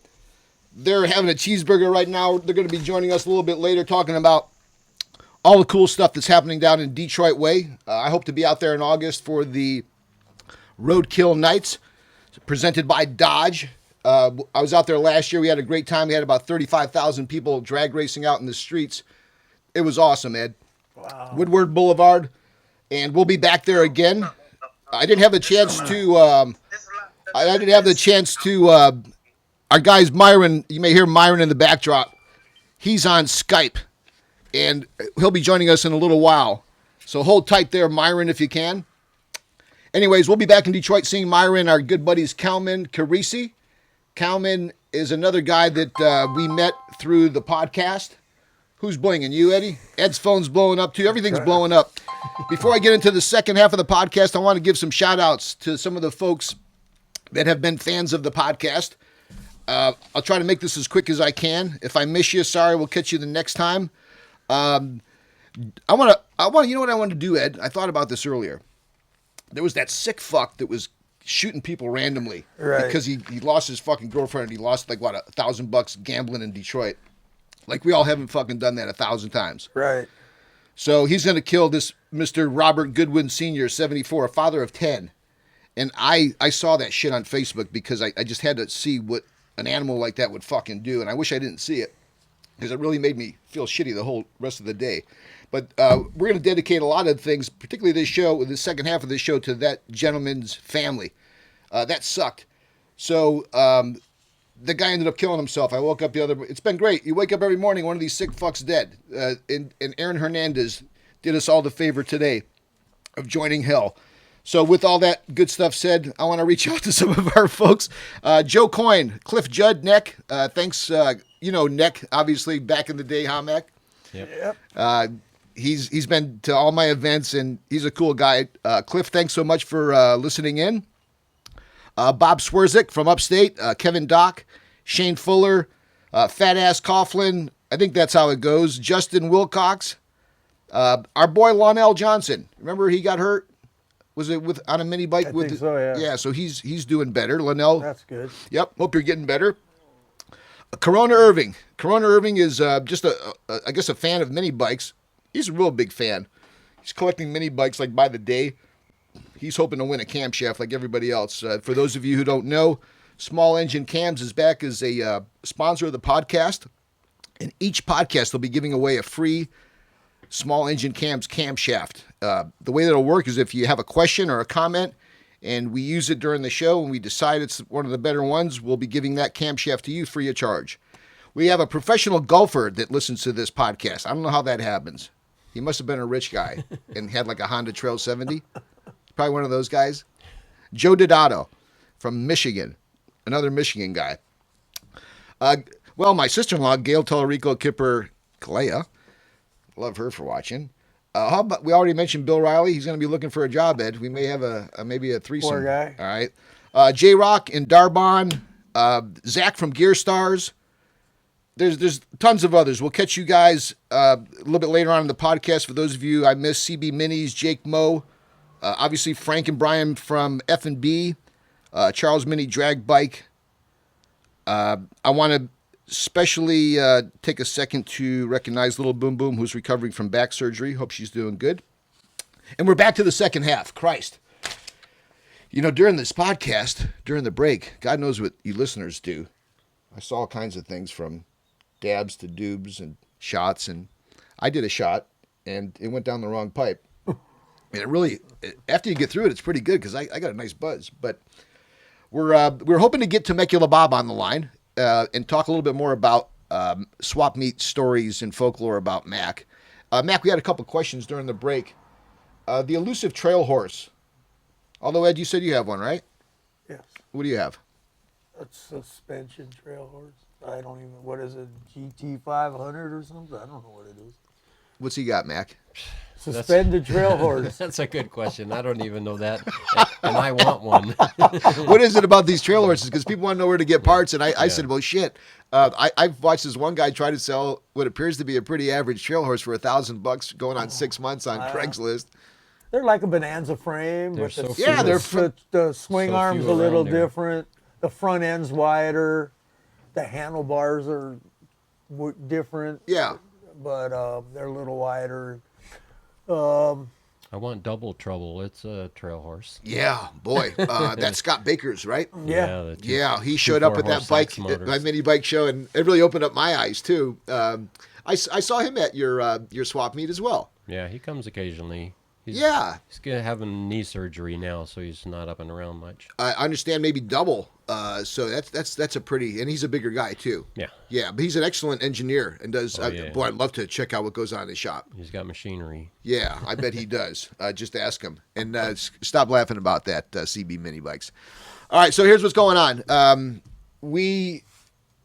They're having a cheeseburger right now. They're going to be joining us a little bit later talking about all the cool stuff that's happening down in Detroit way. I hope to be out there in August for the Roadkill Nights presented by Dodge. I was out there last year. We had a great time. We had about 35,000 people drag racing out in the streets. It was awesome, Ed. Wow. Woodward Boulevard. And we'll be back there again. I didn't have the chance to... our guys, Myron, you may hear Myron in the backdrop. He's on Skype. And he'll be joining us in a little while. So hold tight there, Myron, if you can. Anyways, we'll be back in Detroit seeing Myron, our good buddies Kalman Carisi. Kalman is another guy that we met through the podcast. Who's blinging? You, Eddie? Ed's phone's blowing up, too. Everything's blowing up. Before I get into the second half of the podcast, I want to give some shout-outs to some of the folks that have been fans of the podcast. I'll try to make this as quick as I can. If I miss you, sorry, we'll catch you the next time. You know what I want to do, Ed? I thought about this earlier. There was that sick fuck that was shooting people randomly because he lost his fucking girlfriend and he lost like what $1,000 gambling in Detroit. Like we all haven't fucking done that 1,000 times. Right. So he's going to kill this Mr. Robert Goodwin Sr., 74, a father of 10. And I saw that shit on Facebook because I just had to see what an animal like that would fucking do. And I wish I didn't see it because it really made me feel shitty the whole rest of the day. But we're going to dedicate a lot of things, particularly this show, the second half of this show, to that gentleman's family. That sucked. So the guy ended up killing himself. I woke up it's been great. You wake up every morning, one of these sick fucks dead. And Aaron Hernandez did us all the favor today of joining hell. So with all that good stuff said, I want to reach out to some of our folks. Joe Coyne, Cliff Judd, Neck. Thanks, Neck, obviously, back in the day, huh, Mac? Yep. He's been to all my events, and he's a cool guy. Cliff, thanks so much for listening in. Bob Swerzik from Upstate, Kevin Dock, Shane Fuller, Fat Ass Coughlin. I think that's how it goes. Justin Wilcox, Our boy Lonell Johnson. Remember he got hurt? Was it on a mini bike? I think so, yeah. Yeah, so he's doing better. Lonell. That's good. Yep. Hope you're getting better. Corona Irving. Corona Irving is just I guess a fan of mini bikes. He's a real big fan. He's collecting mini bikes like by the day. He's hoping to win a camshaft like everybody else. For those of you who don't know, Small Engine Cams is back as a sponsor of the podcast. In each podcast, they'll be giving away a free Small Engine Cams camshaft. The way that it'll work is if you have a question or a comment and we use it during the show and we decide it's one of the better ones, we'll be giving that camshaft to you free of charge. We have a professional golfer that listens to this podcast. I don't know how that happens. He must have been a rich guy and had like a Honda Trail 70. Probably one of those guys. Joe Dodato from Michigan, another Michigan guy. Well, my sister-in-law, Gail Tellerico Kipper Kalea, love her for watching. How about, we already mentioned Bill Riley. He's going to be looking for a job, Ed. We may have maybe a threesome. Poor guy. All right. J-Rock and Darbon, Zach from Gear Stars. There's tons of others. We'll catch you guys a little bit later on in the podcast. For those of you I missed, CB Minis, Jake Moe, obviously Frank and Brian from F&B, Charles Mini Drag Bike. I want to especially take a second to recognize Little Boom Boom, who's recovering from back surgery. Hope she's doing good. And we're back to the second half. Christ. You know, during this podcast, during the break, God knows what you listeners do. I saw all kinds of things from dabs to dubs and shots, and I did a shot, and it went down the wrong pipe. And it really, after you get through it, it's pretty good because I got a nice buzz. But we're hoping to get Temecula Bob on the line and talk a little bit more about swap meet stories and folklore about Mac. Mac, we had a couple questions during the break. The elusive trail horse. Although, Ed, you said you have one, right? Yes. What do you have? A suspension trail horse. I don't even, what is it, GT 500 or something? I don't know what it is. What's he got, Mac? Suspended trail horse. That's a good question. I don't even know that, and I want one. What is it about these trail horses? Because people want to know where to get parts, and I said, well, shit. I've watched this one guy try to sell what appears to be a pretty average trail horse for $1,000 going on 6 months on Craigslist. They're like a Bonanza frame. They're With so the, few. Yeah, they're the swing so arm's few a little around there. different. The front end's wider. The handlebars are different. Yeah. But they're a little wider. I want Double Trouble. It's a trail horse. Yeah, boy. That's Scott Baker's, right? Yeah. the two- Yeah, he showed up with that 2.4 bike horse at Sax my motors. mini bike show, and it really opened up my eyes, too. I saw him at your swap meet as well. Yeah, he comes occasionally. He's having knee surgery now, so he's not up and around much. I understand maybe double. So that's a pretty, and he's a bigger guy too. Yeah. Yeah, but he's an excellent engineer and does. Yeah. Boy, I'd love to check out what goes on in his shop. He's got machinery. Yeah, I bet he does. Just ask him and stop laughing about that CB mini bikes. All right, so here's what's going on. We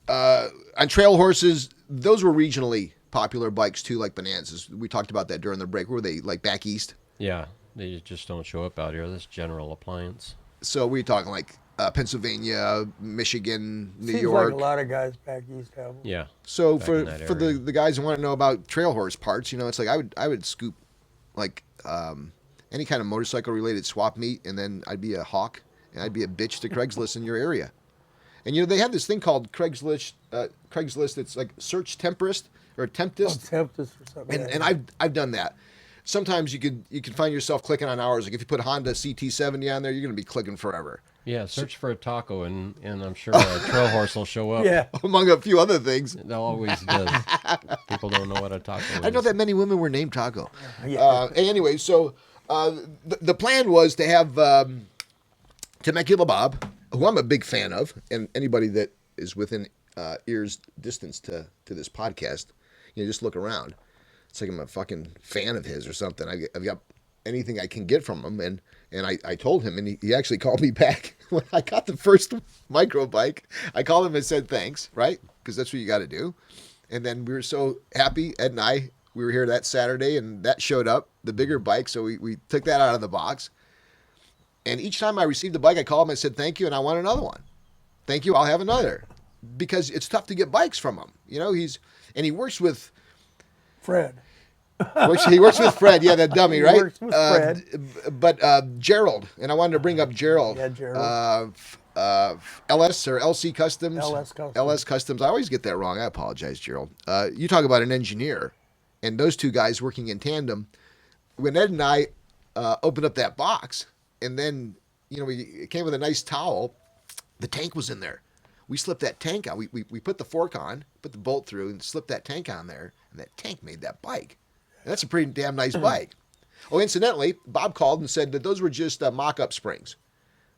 on trail horses, those were regionally popular bikes too, like Bonanzas. We talked about that during the break. Were they like back east? Yeah, they just don't show up out here. This general appliance. So we're talking like Pennsylvania, Michigan, New Seems York. like a lot of guys back east have them. Yeah. So back for in that the area. guys who want to know about trail horse parts, it's like I would scoop like any kind of motorcycle related swap meet, and then I'd be a hawk and I'd be a bitch to Craigslist in your area. And they have this thing called Craigslist. It's like Search Tempest or Tempest. Tempest or something. And I've done that. Sometimes you can find yourself clicking on hours. Like if you put Honda CT70 on there, you're going to be clicking forever. Yeah, search for a taco, and I'm sure a trail horse will show up. Yeah. Among a few other things. It always does. People don't know what a taco is. I didn't know that many women were named Taco. Yeah. Anyway, so the plan was to have Temecula Bob, who I'm a big fan of, and anybody that is within ear's distance to this podcast, just look around. It's like I'm a fucking fan of his or something. I've got anything I can get from him, and I told him, and he actually called me back when I got the first micro bike. I called him and said thanks, right? Because that's what you got to do. And then we were so happy, Ed and I, we were here that Saturday, and that showed up, the bigger bike, so we took that out of the box. And each time I received the bike, I called him and said thank you, and I want another one. Thank you, I'll have another. Because it's tough to get bikes from him. He works with... Fred. He works with Fred. Yeah, that dummy, He right? works with Fred. But Gerald, and I wanted to bring up Gerald. Yeah, Gerald. LS or LC Customs. LS Customs. LS Customs. I always get that wrong. I apologize, Gerald. You talk about an engineer, and those two guys working in tandem. When Ed and I opened up that box, and then we came with a nice towel. The tank was in there. We slipped that tank out. We put the fork on, put the bolt through, and slipped that tank on there, and that tank made that bike. And that's a pretty damn nice bike. Oh, incidentally, Bob called and said that those were just mock-up springs.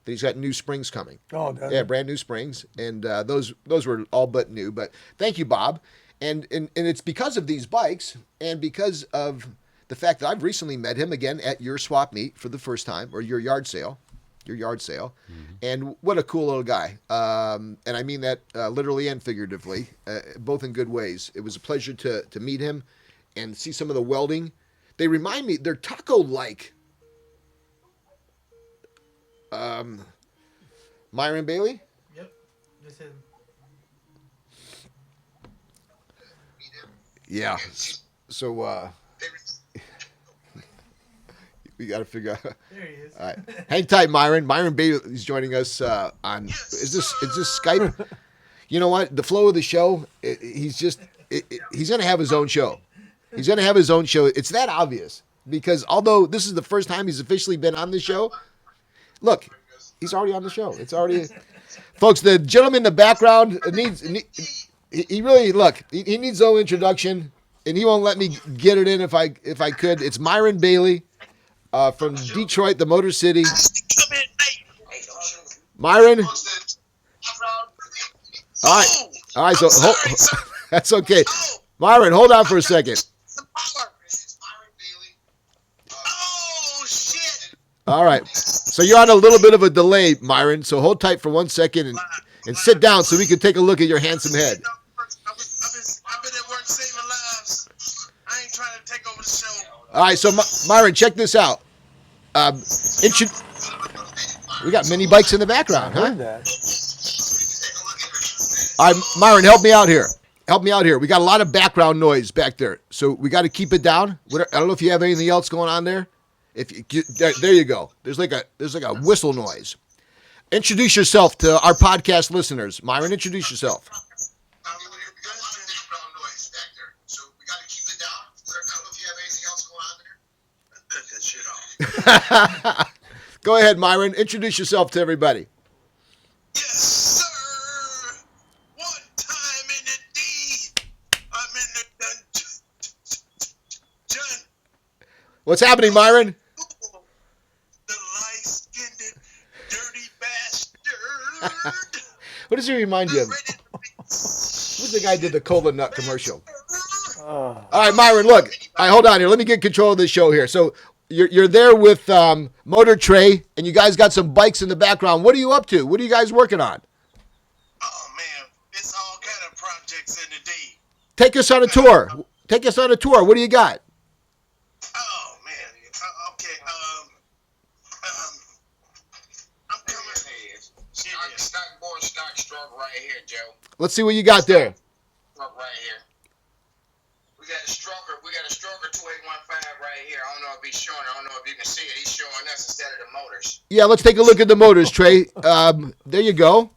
That he's got new springs coming. Oh, does yeah, he? brand new springs, and those were all but new. But thank you, Bob. And it's because of these bikes, and because of the fact that I've recently met him again at your swap meet for the first time, or your yard sale. And what a cool little guy. And I mean that literally and figuratively, both in good ways. It was a pleasure to meet him and see some of the welding. They remind me, they're taco-like. Myron Bailey? Yep. This is Yeah. So, we got to figure out. there he is. All right. Hang tight, Myron. Myron Bailey is joining us on. Is this Skype? You know what? The flow of the show. He's going to have his own show. He's going to have his own show. It's that obvious because although this is the first time he's officially been on the show, look, he's already on the show. It's already, folks. The gentleman in the background needs. He really He needs no introduction, and he won't let me get it in if I could. It's Myron Bailey. From Detroit, the Motor City. Myron. All right. So that's okay. Myron, hold on for a second. Oh shit! All right. So you're on a little bit of a delay, Myron. So hold tight for 1 second and sit down so we can take a look at your handsome head. I've been at work saving lives. I ain't trying to take over the show. All right. So Myron, check this out. We got mini bikes in the background, I huh? heard that. All right, Myron, help me out here. We got a lot of background noise back there, so we got to keep it down. I don't know if you have anything else going on there. There you go. There's like a whistle noise. Introduce yourself to our podcast listeners, Myron. Introduce yourself. Go ahead, Myron. Introduce yourself to everybody. Yes, sir. One time in the D, I'm in the dungeon. What's happening, Myron? The light-skinned, dirty bastard. What does he remind you of? Who's the guy who did the cola nut commercial? All right, Myron, look. All right, hold on here. Let me get control of this show here. So you're there with Motor Trey, and you guys got some bikes in the background. What are you up to? What are you guys working on? Oh, man. It's all kind of projects in the D. Take us on a tour. What do you got? Oh, man. Okay. I'm coming. Stock stroke right here, Joe. Let's see what you got there. Stroke right here. We got a stroker 2815 right here. I don't know if he's showing. I don't know if you can see it. He's showing us instead of the motors. Yeah, let's take a look at the motors, Trey. There you go.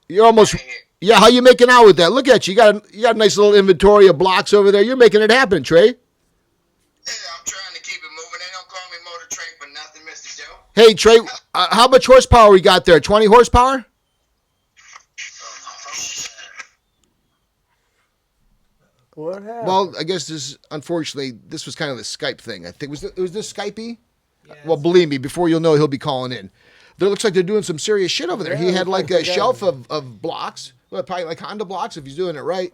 You're almost. Right here. Yeah, how you making out with that? Look at you. You got a nice little inventory of blocks over there. You're making it happen, Trey. Yeah, I'm trying to keep it moving. They don't call me Motor Trey for nothing, Mr. Joe. Hey, Trey, how much horsepower we got there? 20 horsepower? What happened? Well, I guess unfortunately, this was kind of the Skype thing. I think was this Skypey? Yeah, Well, believe me, before you'll know, he'll be calling in. There looks like they're doing some serious shit over there. Yeah, He had looks like like a they got shelf it. of blocks, well, probably like Honda blocks if he's doing it right.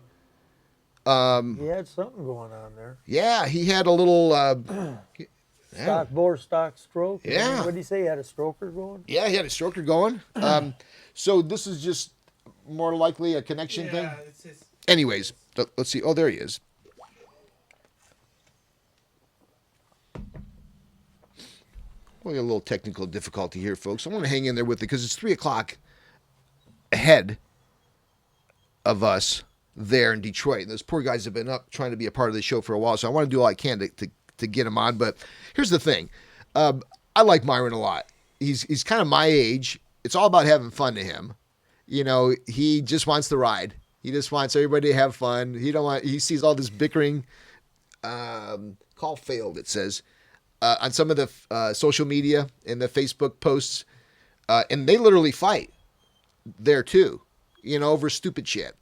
He had something going on there. Yeah, he had a little. Stock bore, stock stroke. Yeah. What did he say? He had a stroker going? Yeah, he had a stroker going. So this is just more likely a connection thing. yeah, it's his. Anyways, let's see. Oh, there he is. We got a little technical difficulty here, folks. I'm going to hang in there with it because it's 3 o'clock ahead of us. there in Detroit. And those poor guys have been up trying to be a part of the show for a while, so I want to do all I can to get them on. But here's the thing. I like Myron a lot. He's kind of my age. It's all about having fun to him. You know, he just wants to ride. He just wants everybody to have fun. He sees all this bickering, call failed, it says, on some of the social media and the Facebook posts. And they literally fight there too, you know, over stupid shit.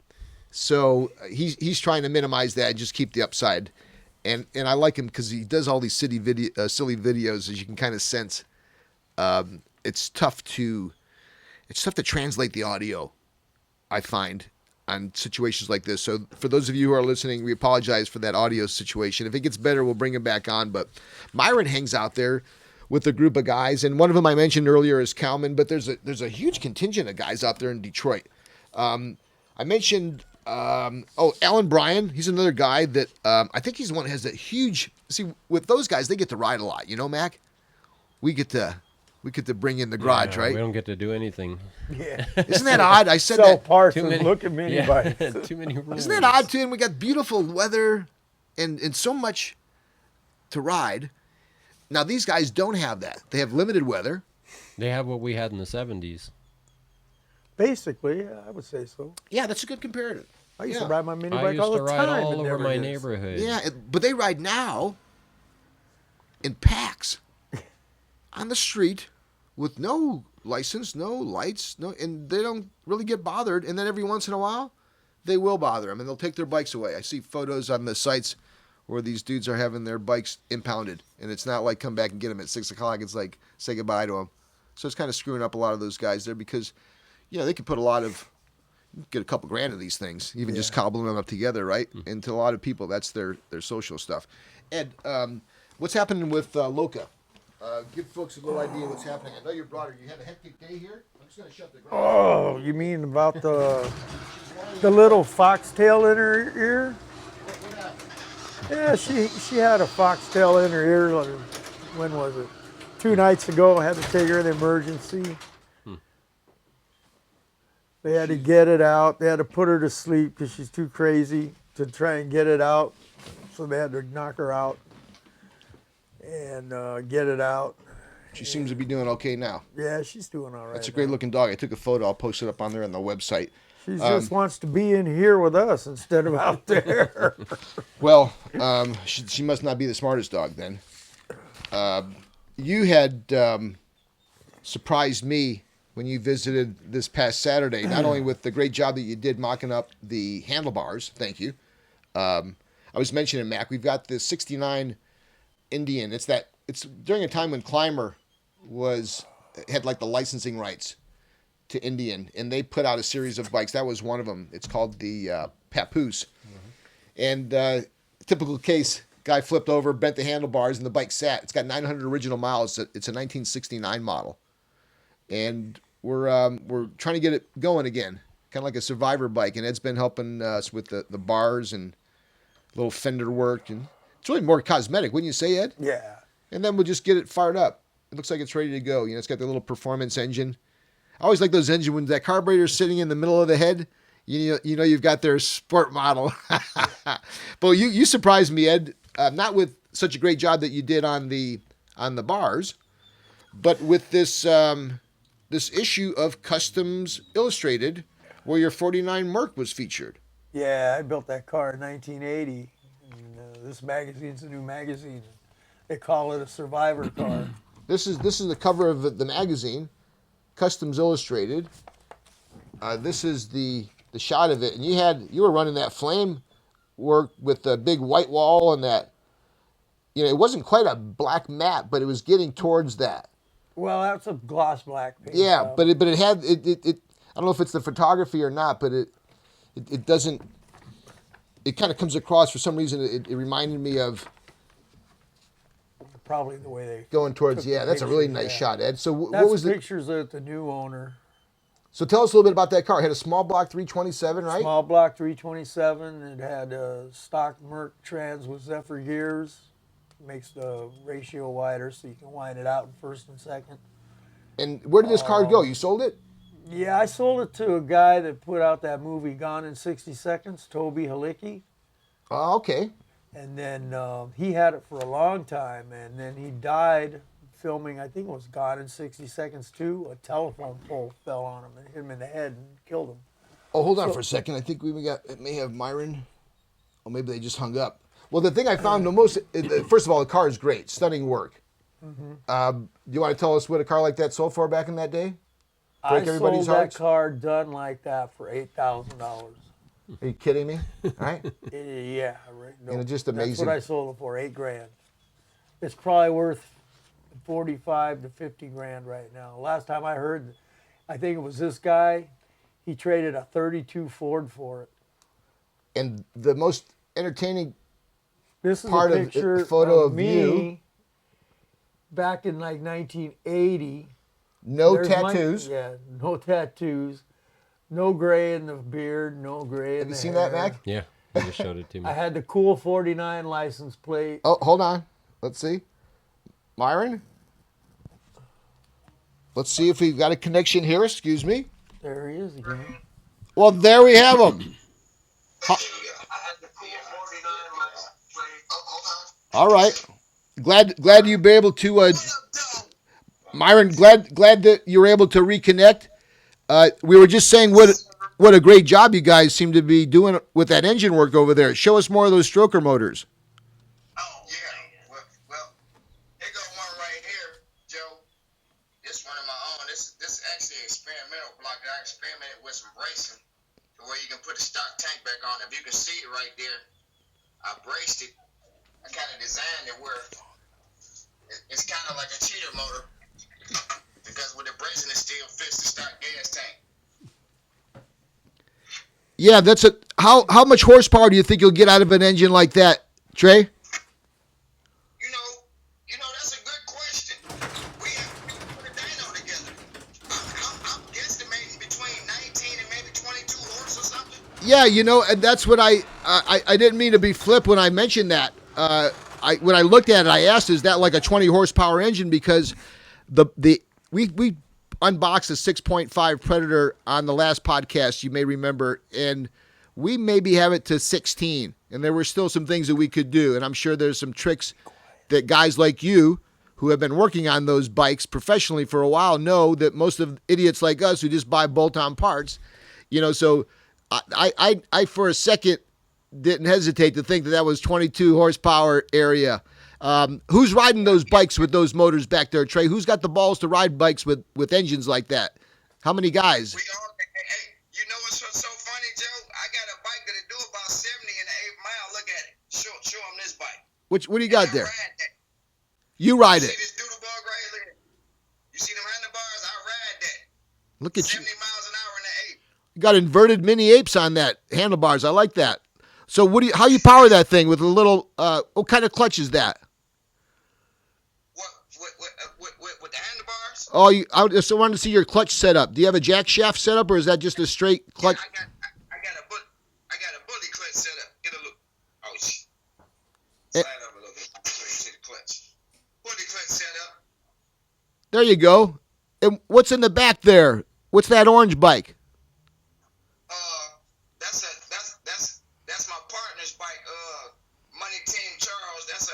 So he's trying to minimize that and just keep the upside. And I like him because he does all these silly videos, as you can kind of sense. It's tough to translate the audio, I find, on situations like this. So for those of you who are listening, we apologize for that audio situation. If it gets better, we'll bring him back on. But Myron hangs out there with a group of guys, and one of them I mentioned earlier is Kalman, but there's a huge contingent of guys out there in Detroit. I mentioned Alan Bryan. He's another guy that I think he's the one that has that huge. See, with those guys, they get to ride a lot. You know, Mac, we get to bring in the garage, right? We don't get to do anything. Yeah. Isn't that odd? I said Sell that. parts Too and many- look at mini bikes. Yeah, too many rules. Isn't that odd, too? And we got beautiful weather and so much to ride. Now, these guys don't have that. They have limited weather. They have what we had in the 70s. Basically, yeah, I would say so. Yeah, that's a good comparative. I used Yeah. to ride my mini I bike used all to the ride time. all It over never my is. neighborhood. Yeah, but they ride now in packs on the street with no license, no lights, and they don't really get bothered. And then every once in a while, they will bother them, and they'll take their bikes away. I see photos on the sites where these dudes are having their bikes impounded, and it's not like come back and get them at 6 o'clock. It's like say goodbye to them. So it's kind of screwing up a lot of those guys there because, they could put get a couple grand of these things, even just cobbling them up together, right? And to a lot of people, that's their social stuff. Ed, what's happening with Loca? Give folks a little idea what's happening. I know you brought her. You had a hectic day here. I'm just going to shut the garage. Oh, you mean about the little foxtail in her ear? What happened? Yeah, she had a foxtail in her ear. When was it? 2 nights ago. I had to take her to the emergency. They had to get it out. They had to put her to sleep because she's too crazy to try and get it out. So they had to knock her out and get it out. She seems to be doing okay now. Yeah, she's doing all right. That's a great looking dog. I took a photo. I'll post it up on there on the website. She just wants to be in here with us instead of out there. Well, she must not be the smartest dog then. You had surprised me when you visited this past Saturday, not only with the great job that you did mocking up the handlebars, thank you. I was mentioning, Mac, we've got this 69 Indian. It's during a time when Climber had like the licensing rights to Indian, and they put out a series of bikes. That was one of them. It's called the Papoose. Mm-hmm. And typical case, guy flipped over, bent the handlebars, and the bike sat. It's got 900 original miles. It's a 1969 model. And we're trying to get it going again, kind of like a survivor bike. And Ed's been helping us with the bars and little fender work. And it's really more cosmetic, wouldn't you say, Ed? Yeah. And then we'll just get it fired up. It looks like it's ready to go. It's got the little performance engine. I always like those engines when that carburetor's sitting in the middle of the head. You've got their sport model. But you surprised me, Ed. Not with such a great job that you did on the bars, but with this issue of Customs Illustrated, where your 49 Merc was featured. Yeah, I built that car in 1980. And, this magazine's a new magazine. They call it a survivor car. This is the cover of the magazine, Customs Illustrated. This is the shot of it, and you were running that flame work with the big white wall and that. It wasn't quite a black matte, but it was getting towards that. Well, that's a gloss black paint. Yeah, job. but it had it. I don't know if it's the photography or not, but it doesn't. It kind of comes across for some reason. It reminded me of probably the way they going towards. took Yeah, the that's a really pictures, nice yeah. shot, Ed. So That's what was the? pictures of the new owner. So tell us a little bit about that car. It had a small block 327, right? Small block 327. It had a stock Merc trans with Zephyr gears. Makes the ratio wider so you can wind it out in first and second. And where did this car go? You sold it? Yeah, I sold it to a guy that put out that movie Gone in 60 Seconds, Toby Halicki. Oh, okay. And then he had it for a long time, and then he died filming, I think it was Gone in 60 Seconds 2. A telephone pole fell on him and hit him in the head and killed him. Oh, hold on for a second. I think it may have Myron. Or maybe they just hung up. Well, the thing I found the most, first of all, the car is great. Stunning work. Do you want to tell us what a car like that sold for back in that day? I sold that car done like that for $8,000. Are you kidding me? All right. Yeah. Right. No, And it's just amazing. That's what I sold it for, $8,000. It's probably worth 45 to 50 grand right now. Last time I heard, I think it was this guy, he traded a 32 Ford for it. And the most entertaining This is part a picture of photo of me you. Back in like 1980. No There's tattoos. no tattoos. No gray in the beard, no gray in the hair. Have you seen that, Mac? Yeah, you just showed it to me. I had the cool 49 license plate. Oh, hold on. Let's see. Myron? Let's see if we've got a connection here. Excuse me. There he is again. Well, there we have him. All right. Glad you'd be able to, Myron. Glad that you were able to reconnect. We were just saying what a great job you guys seem to be doing with that engine work over there. Show us more of those stroker motors. Oh, yeah. Well, here goes one right here, Joe. This one of my own. This is actually an experimental block that I experimented with some bracing to where you can put a stock tank back on. If you can see it right there, I braced it. I kind of designed it where it's kind of like a cheater motor because with the bracing it still fits the stock gas tank. Yeah, that's a how much horsepower do you think you'll get out of an engine like that, Trey? You know that's a good question. We have to put a dyno together. I'm guesstimating between 19 and maybe 22 horse or something. Yeah, and that's what I didn't mean to be flip when I mentioned that. When I looked at it, I asked, is that like a 20 horsepower engine? Because we unboxed a 6.5 Predator on the last podcast, you may remember, and we maybe have it to 16, and there were still some things that we could do, and I'm sure there's some tricks that guys like you who have been working on those bikes professionally for a while know that most of idiots like us who just buy bolt-on parts, so I for a second didn't hesitate to think that was 22 horsepower area. Who's riding those bikes with those motors back there, Trey? Who's got the balls to ride bikes with engines like that? How many guys? We all, hey, you know what's so funny, Joe? I got a bike that'll do about 70 in the 8th mile. Look at it. Show them this bike. What do you got there? Ride that. You ride it. See this doodle bug right here? You see them handlebars? I ride that. Look at 70 you. miles an hour in the 8th. You got inverted mini apes on that handlebars. I like that. So how you power that thing with a little, what kind of clutch is that? With the handlebars? Oh, I just wanted to see your clutch setup. Do you have a jack shaft setup, or is that just a straight clutch? Yeah, I got a bully clutch set up. Get a look. Oh shit. Slide up a little bit so you see the clutch. Bully clutch set up. There you go. And what's in the back there? What's that orange bike? That's my partner's bike. Money Team Charles. That's a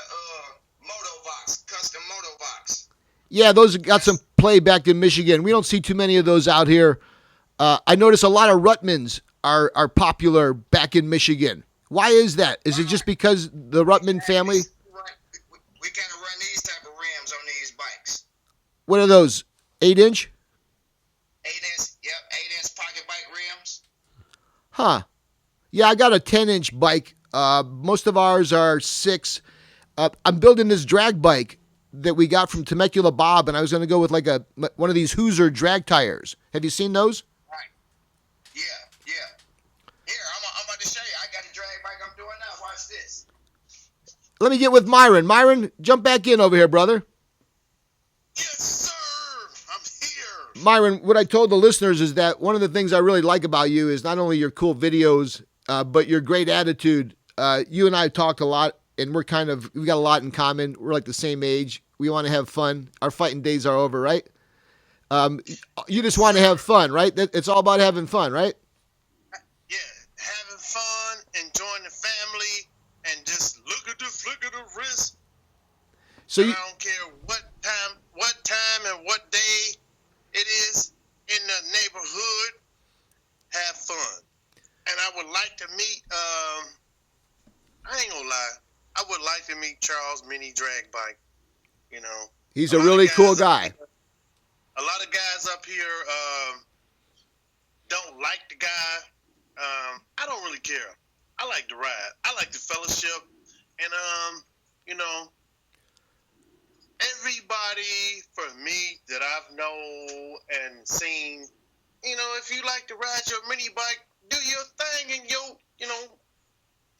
Motovox, custom Motovox. Yeah, those got some play back in Michigan. We don't see too many of those out here. I notice a lot of Ruttmans are popular back in Michigan. Why is that? Is it just because the Ruttman family? We kind of run these type of rims on these bikes. What are those? 8-inch? 8-inch, yep, 8-inch pocket bike rims. Huh. Yeah, I got a 10-inch bike. Most of ours are 6. I'm building this drag bike that we got from Temecula Bob, and I was going to go with like one of these Hoosier drag tires. Have you seen those? Right. Yeah. Here, I'm about to show you. I got a drag bike I'm doing now. Watch this. Let me get with Myron. Myron, jump back in over here, brother. Yes, sir. I'm here. Myron, what I told the listeners is that one of the things I really like about you is not only your cool videos, but your great attitude. You and I talked a lot, and we got a lot in common. We're like the same age. We want to have fun. Our fighting days are over, right? You just want to have fun, right? It's all about having fun, right? Yeah, having fun, enjoying the family, and just look at the flick of the wrist. So I don't care what time and what day it is in the neighborhood. Have fun. And I would like to meet, I ain't gonna lie, I would like to meet Charles Mini Drag Bike. You know, he's a really cool guy. A lot of guys up here don't like the guy. I don't really care. I like to ride. I like the fellowship. And, you know, everybody for me that I've known and seen, you know, if you like to ride your mini bike, do your thing in your, you know,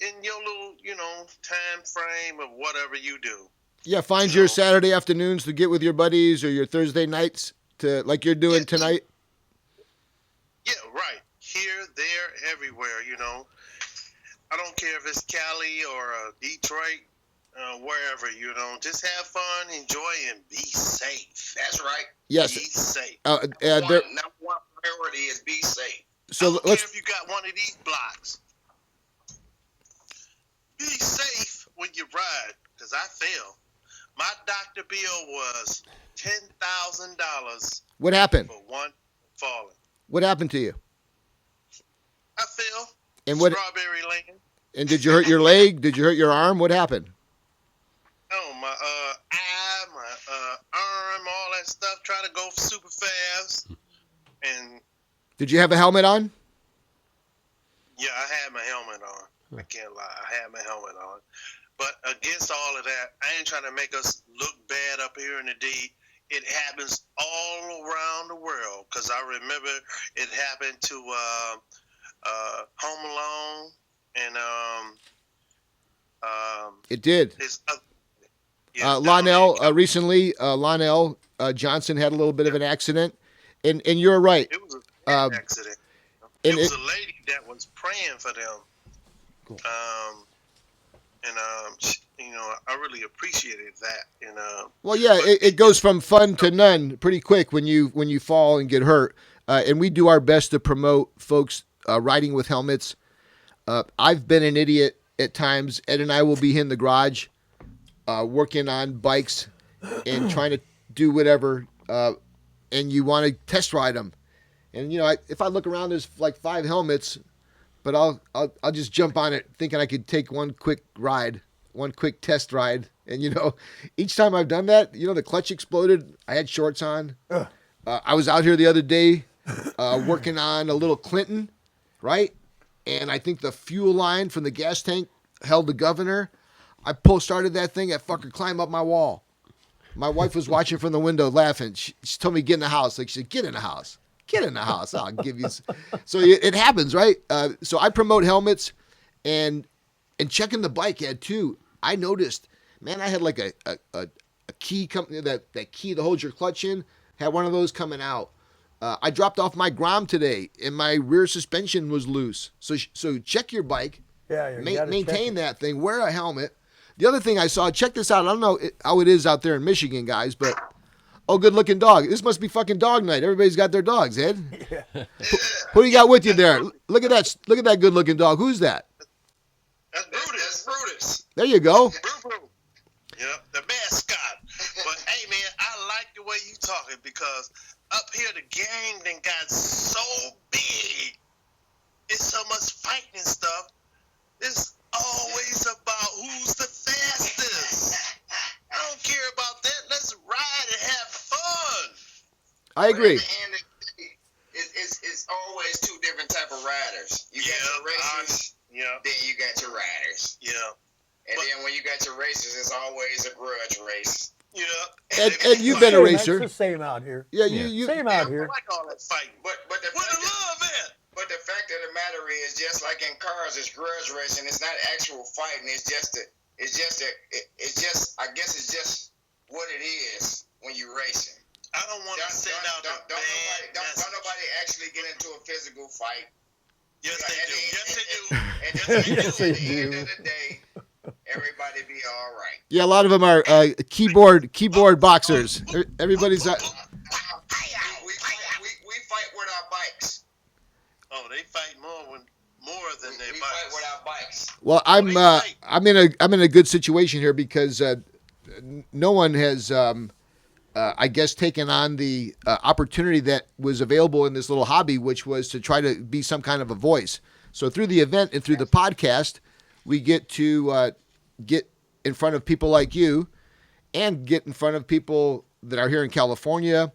in your little, you know, time frame of whatever you do. Yeah, find your Saturday afternoons to get with your buddies or your Thursday nights to like you're doing tonight. Yeah, right. Here, there, everywhere, you know. I don't care if it's Cali or Detroit, wherever, you know. Just have fun, enjoy, and be safe. That's right. Yes. Be safe. Number one priority is be safe. So I don't care if you got one of these blocks. Be safe when you ride, because I fell. My doctor bill was $10,000. What happened? For one falling. What happened to you? I fell. And what? Strawberry Lane. And did you hurt your leg? Did you hurt your arm? What happened? Oh, my eye, my arm, all that stuff. Trying to go super fast. And did you have a helmet on? yeah, I had my helmet on. I can't lie. I had my helmet on. But against all of that, I ain't trying to make us look bad up here in the D. It happens all around the world. Because I remember it happened to Home Alone and It did. his Lonell recently. Lonell Johnson had a little bit of an accident, and you're right. It was a bad accident. It was a lady that was praying for them. Cool. You know, I really appreciated that. And well, yeah, it goes from fun to none pretty quick when you fall and get hurt. And we do our best to promote folks riding with helmets. I've been an idiot at times. Ed and I will be in the garage working on bikes and trying to do whatever, and you want to test ride them. And you know, if I look around, there's like 5 helmets, but I'll just jump on it thinking I could take one quick test ride. And you know, each time I've done that, you know, the clutch exploded. I had shorts on. I was out here the other day working on a little Clinton, right? And I think the fuel line from the gas tank held the governor. I started that thing, that fucker climbed up my wall. My wife was watching from the window laughing. She told me, get in the house. Like she said, get in the house. Get in the house. I'll give you. So it happens, right? So I promote helmets and checking the bike ad too. I noticed, man, I had like a key company that key that holds your clutch in, had one of those coming out. I dropped off my Grom today and my rear suspension was loose. So check your bike. Yeah, maintain that thing. Wear a helmet. The other thing I saw, check this out. I don't know how it is out there in Michigan, guys, but good looking dog. This must be fucking dog night. Everybody's got their dogs, Ed. Yeah. Who do you got with you there? Look at that. Look at that good looking dog. Who's that? that's Brutus. There you go. Yep, the mascot. But hey, man, I like the way you talking because up here the gang then got so big. It's so much fighting and stuff. It's always about who's the fastest. I don't care about that. Let's ride and have fun. I agree. But at the end of the day, it's always 2 different type of riders. You got your racers, then you got your riders. Yeah. And then when you got your racers, it's always a grudge race. Yeah. Ed, you've been a racer. That's the same out here. Yeah, you Same out here. I like all that fighting. But the Where the fact love at? But the fact of the matter is, just like in cars, it's grudge racing. It's not actual fighting. It's just I guess it's just what it is when you're racing. I don't want to send out a bad message. Don't nobody actually get into a physical fight. Yes, they do. Yes, they do. At the end of the day, everybody be all right. Yeah, a lot of them are keyboard boxers. Everybody's. We Well, I'm in a good situation here because no one has, I guess, taken on the opportunity that was available in this little hobby, which was to try to be some kind of a voice. So through the event and through the podcast, we get to get in front of people like you, and get in front of people that are here in California.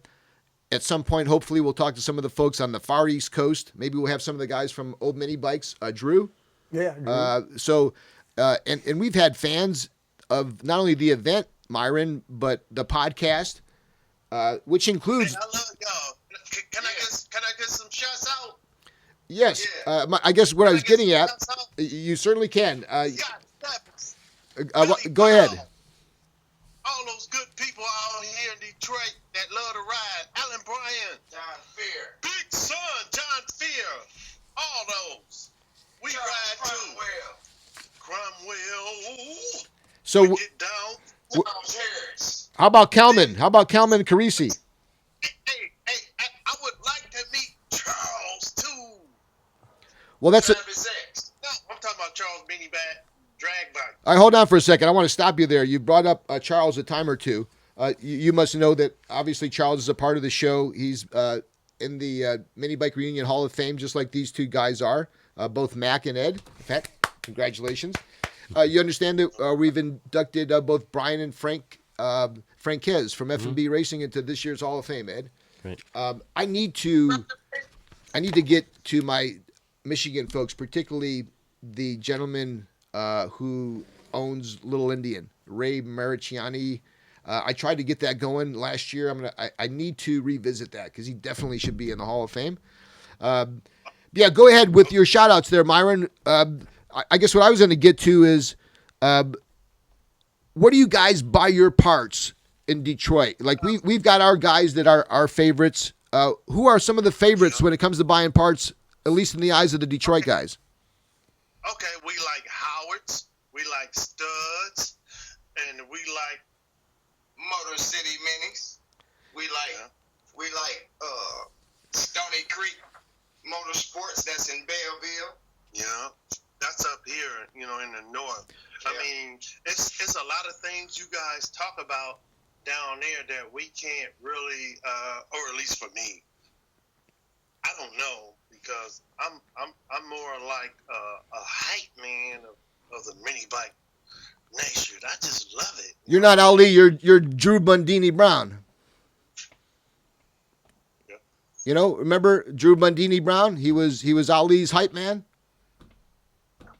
At some point, hopefully, we'll talk to some of the folks on the far East Coast. Maybe we'll have some of the guys from Old Mini Bikes, Drew. Yeah. And we've had fans of not only the event, Myron, but the podcast, which includes. Hey, I love y'all. Can I get some shots out? Yes. Yeah. I guess what I was getting at, you certainly can. Go ahead. All those good people out here in Detroit that love to ride. Alan Bryan. John Fear. Big Son, John Fear. All those. We ride too. Cromwell. So, we get down. How about Kalman? How about Kalman Carisi? Hey, I would like to meet Charles too. Well, that's it. No, I'm talking about Charles Minibike drag bike. All right, hold on for a second. I want to stop you there. You brought up Charles a time or two. You must know that obviously Charles is a part of the show. He's in the Minibike Reunion Hall of Fame, just like these two guys are, both Mac and Ed. In fact, congratulations. You understand that we've inducted both Brian and Franquez from F&B Racing into this year's Hall of Fame, Ed. Right. I need to get to my Michigan folks, particularly the gentleman who owns Little Indian, Ray Mariciani. I tried to get that going last year. I need to revisit that because he definitely should be in the Hall of Fame. Yeah, go ahead with your shout outs there, Myron. I guess what I was going to get to is, where do you guys buy your parts in Detroit? Like we've got our guys that are our favorites. Who are some of the favorites when it comes to buying parts, at least in the eyes of the Detroit guys? Okay, we like Howards, we like Studs, and we like Motor City Minis. We like Stony Creek Motorsports. That's in Belleville. Yeah, that's up here, in the north. Yeah. I mean, it's a lot of things you guys talk about down there that we can't really, or at least for me, I don't know. Because I'm more like a hype man of the mini bike nation. I just love it. You're not Ali. You're Drew Bundini Brown. Yeah. Remember Drew Bundini Brown? He was Ali's hype man.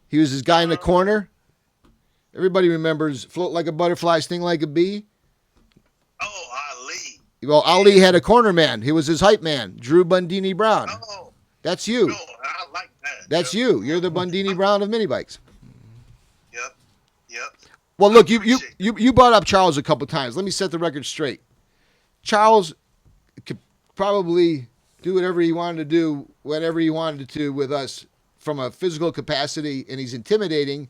He was his guy in the corner. Everybody remembers float like a butterfly, sting like a bee. Oh, Ali. Well, Ali had a corner man. He was his hype man, Drew Bundini Brown. Oh. That's you. No, I like that. That's you. You're the Bundini Brown of mini bikes. Yep. Well, look, you brought up Charles a couple times. Let me set the record straight. Charles could probably do whatever he wanted to do, whenever he wanted to with us from a physical capacity, and he's intimidating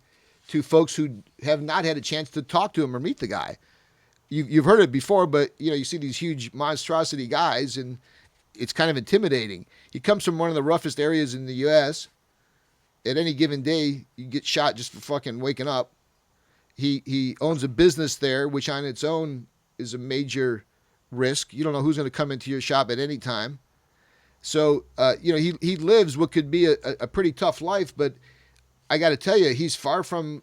to folks who have not had a chance to talk to him or meet the guy. You've heard it before, but you see these huge monstrosity guys, and it's kind of intimidating. He comes from one of the roughest areas in the U.S. At any given day, you get shot just for fucking waking up. He owns a business there, which on its own is a major risk. You don't know who's going to come into your shop at any time. So, he lives what could be a pretty tough life, but I got to tell you, he's far from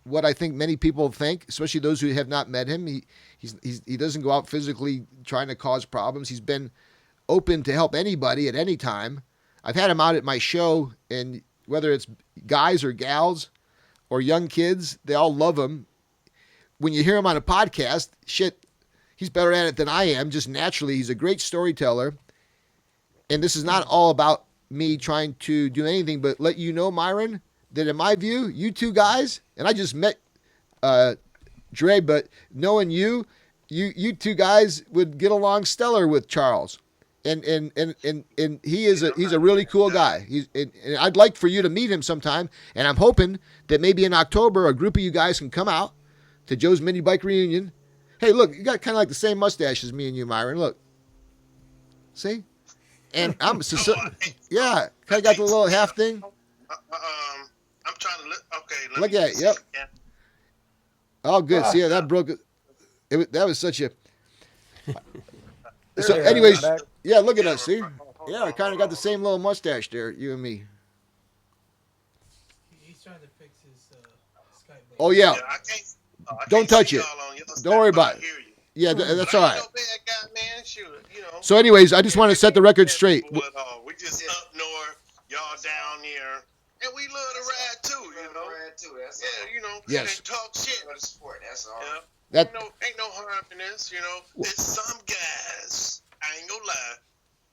what I think many people think, especially those who have not met him. He doesn't go out physically trying to cause problems. He's been open to help anybody at any time. I've had him out at my show, and whether it's guys or gals or young kids, they all love him. When you hear him on a podcast, shit, he's better at it than I am, just naturally. He's a great storyteller. And this is not all about me trying to do anything but let you know, Myron, that in my view, you two guys, and I just met Dre, but knowing you two guys would get along stellar with Charles. And he's a really cool guy. And I'd like for you to meet him sometime. And I'm hoping that maybe in October a group of you guys can come out to Joe's Minibike Reunion. Hey, look, you got kind of like the same mustache as me and you, Myron. Look, see? And I'm yeah, kind of got the little half thing. I'm trying to look. Okay, Look at it. Yep. Yeah. Oh, good. See, that broke it. That was such a. So, Yeah, anyways, that- yeah, look at us. See, yeah, I kind of got the same little mustache there, you and me. He's trying to fix his Skype. Oh yeah, Yeah, I can't. I Don't can't touch see it. y'all on your Don't worry side, but about I it. hear you. yeah, that's But all I right. ain't no bad guy, man. Shoot, you know. So, anyways, I just want to set the record Bad straight. people at all. We just up north, y'all down here, and we love to ride too. You know. Yeah, you know. Yes. And talk shit. sport. That's all. Yeah. That Ain't no harm in this, you know. There's some guys, I ain't gonna lie,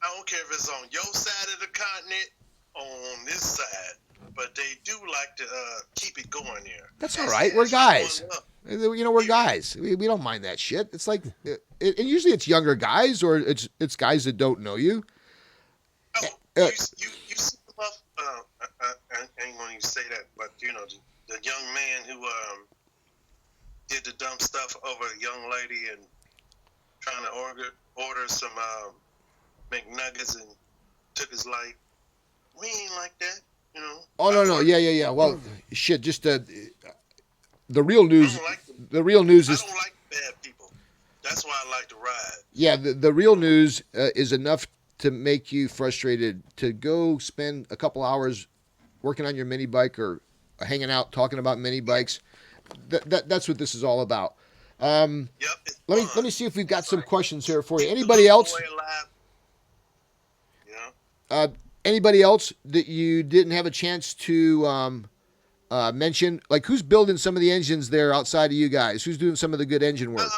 I don't care if it's on your side of the continent or on this side, but they do like to keep it going here. that's all right. We're guys. You know, we're guys. We don't mind that shit. It's like, and usually it's younger guys or it's guys that don't know you. Oh, you see them up, I ain't gonna even say that, but you know, the young man who did the dumb stuff over a young lady and trying to order some McNuggets and took his life. We ain't like that, you know. Oh no, yeah. Well, shit. Just the real news. I don't like The real news I is don't like bad people. That's why I like to ride. yeah. The real news is enough to make you frustrated to go spend a couple hours working on your mini bike or hanging out talking about mini bikes. That's what this is all about. Yep. It's Let fun. me see if we've got some questions here for you. Keep the Anybody little else? boy alive. Yeah. Anybody else that you didn't have a chance to mention? Like, who's building some of the engines there outside of you guys? Who's doing some of the good engine work?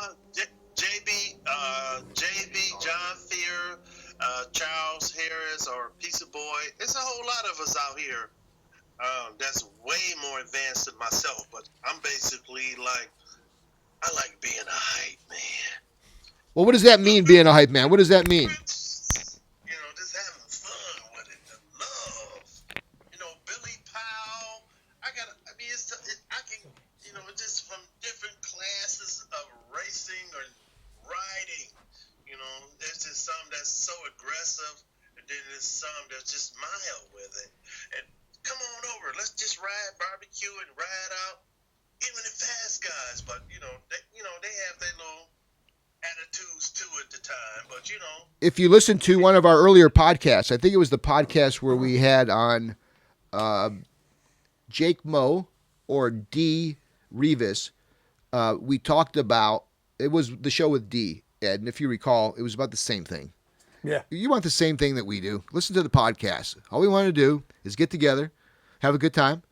JB, John Fear, Charles Harris, or Pizza Boy. It's a whole lot of us out here. That's way more advanced than myself, but I'm basically like, I like being a hype man. Well, what does that mean, being a hype man? What does that mean? You know, just having fun with it, the love. You know, Billy Powell. I can, you know, just from different classes of racing or riding. You know, there's just some that's so aggressive, and then there's some that's just mild with it. And come on over, let's just ride, barbecue, and ride out. Even the fast guys, but they have their little attitudes too at the time. But you know, If you listen to one of our earlier podcasts, I think it was the podcast where we had on Jake Moe or D Revis, we talked about, it was the show with D, Ed, and if you recall, it was about the same thing. Yeah. You want the same thing that we do. Listen to the podcast. All we want to do is get together, have a good time,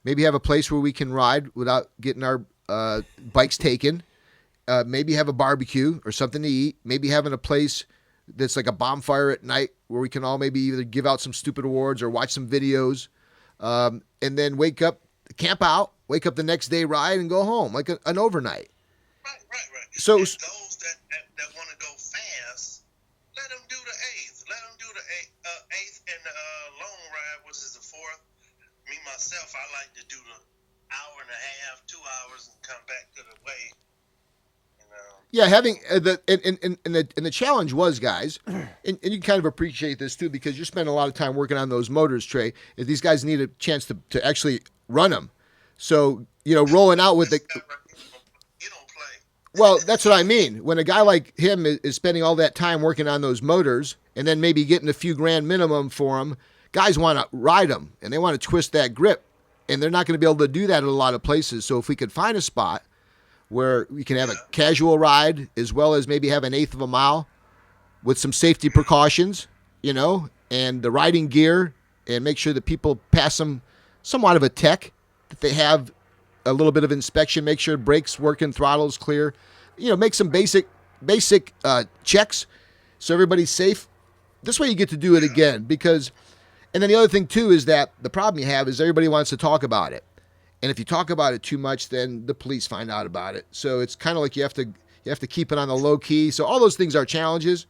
maybe have a place where we can ride without getting our bikes taken, maybe have a barbecue or something to eat, maybe having a place that's like a bonfire at night where we can all maybe either give out some stupid awards or watch some videos, and then wake up, camp out, wake up the next day, ride, and go home, like an overnight. right. So- and those that want to go fast, let them do the eighth. Let them do the eighth and the long ride, which is the fourth. Me myself, I like to do the hour and a half, 2 hours, and come back to the way. You know. Yeah, having the challenge was, guys, and you kind of appreciate this too because you're spending a lot of time working on those motors, Trey. Is these guys need a chance to actually run them, so rolling out with the. You don't play. Well, that's what I mean. When a guy like him is spending all that time working on those motors and then maybe getting a few grand minimum for them, guys want to ride them and they want to twist that grip, and they're not going to be able to do that at a lot of places. So if we could find a spot where we can have a casual ride as well as maybe have an eighth of a mile with some safety precautions, and the riding gear, and make sure that people pass them somewhat of a tech, that they have a little bit of inspection, make sure brakes working, throttle's clear, make some basic checks so everybody's safe. This way you get to do it again because, and then the other thing too is that the problem you have is everybody wants to talk about it. And if you talk about it too much, then the police find out about it. So it's kind of like you have to keep it on the low key. So all those things are challenges.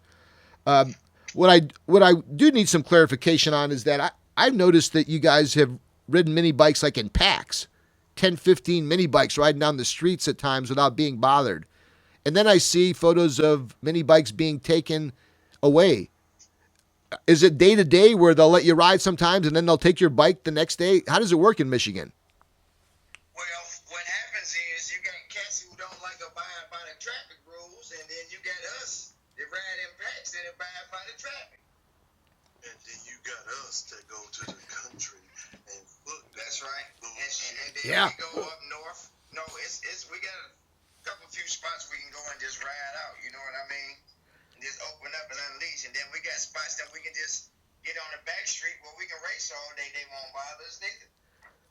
What I do need some clarification on is that I've noticed that you guys have ridden mini bikes like in packs, 10, 15 mini bikes riding down the streets at times without being bothered. And then I see photos of mini bikes being taken away. is it day to day where they'll let you ride sometimes and then they'll take your bike the next day? How does it work in Michigan? Well, what happens is you got cats who don't like abide by the traffic rules, and then you got us that ride in packs that abide by the traffic. And then you got us that go to the country and foot. That's right. And then Yeah. we go up north. No, it's we got a few spots we can go and just ride out. You know what I mean? And just open up and unleash. And then we got spots that we can just get on the back street where we can race all day. They won't bother us neither.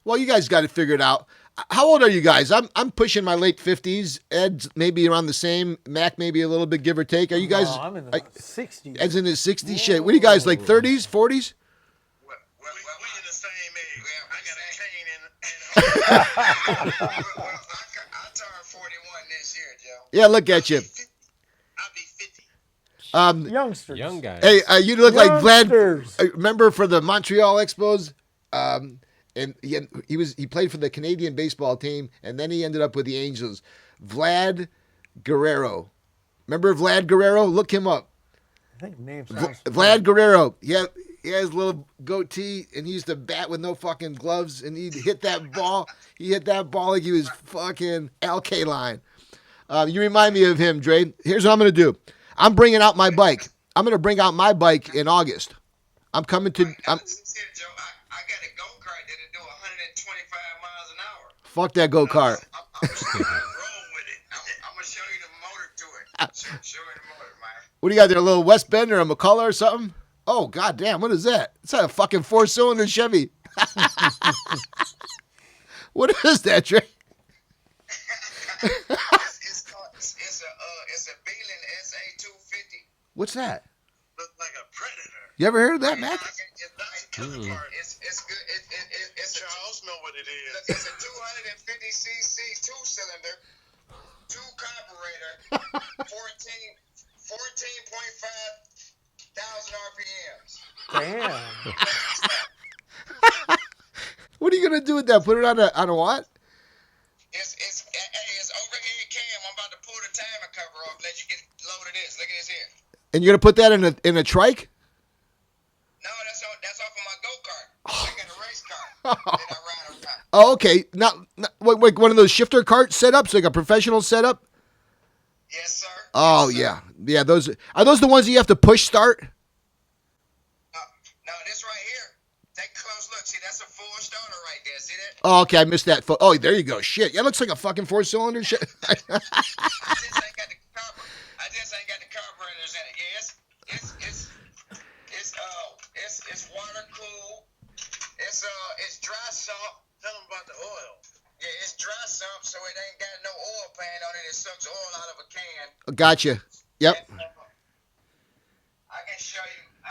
Well, you guys got it figured out. How old are you guys? I'm pushing my late 50s. Ed's maybe around the same. Mac maybe a little bit, give or take. Are you guys? I'm in the 60s. Ed's in his 60s. Shit. What are you guys, like 30s, 40s? We in the same age. I got a chain and I turned 41 this year, Joe. Yeah, look at you. I'll be 50. Youngsters. Young guys. Hey, you look like Vlad. Youngsters. Remember for the Montreal Expos? And he played for the Canadian baseball team, and then he ended up with the Angels. Vlad Guerrero. Remember Vlad Guerrero? Look him up. I think the name sounds Vlad Guerrero. Yeah, he has a little goatee, and he used to bat with no fucking gloves, and he'd hit that ball. He hit that ball like he was fucking Al Kaline. You remind me of him, Dre. Here's what I'm going to do. I'm bringing out my bike. I'm going to bring out my bike in August. I'm coming to... Joe, I got a go-kart that'll do 125 miles an hour. Fuck that go-kart. I'm going to roll with it. I'm going to show you the motor to it. Show you the motor, man. What do you got there, a little West Bend or a McCullough or something? Oh, goddamn, what is that? It's like a fucking 4-cylinder Chevy. What is that, Dre? It's a Beeling SA250. What's that? Look like a predator. You ever heard of that, Mac? It's good. Charles know what it is. It's a 250cc two-cylinder, two-carburetor, 14.5 thousand RPMs. Damn. What are you gonna do with that? Put it on a what? It's overhead cam. I'm about to pull the timer cover off. Let you get a load of this. Look at this here. And you're gonna put that in a trike? No, that's off of my go-kart. I got a race car that I ride around. Oh, okay. Not like one of those shifter cart setups, like a professional setup. Yes, sir. Oh yes, yeah. Those are those the ones that you have to push start? No, this right here. Take a close look. See, that's a full starter right there. See that? Oh, okay, I missed that. Oh, there you go. Shit, yeah, looks like a fucking 4-cylinder shit. I just ain't got the carburetors in it. Yeah, it's water cooled. It's dry sump. Tell them about the oil. Yeah, it's dry sump, so it ain't got no oil pan on it. It sucks oil out of a can. Gotcha. Yep. And, I can show you. I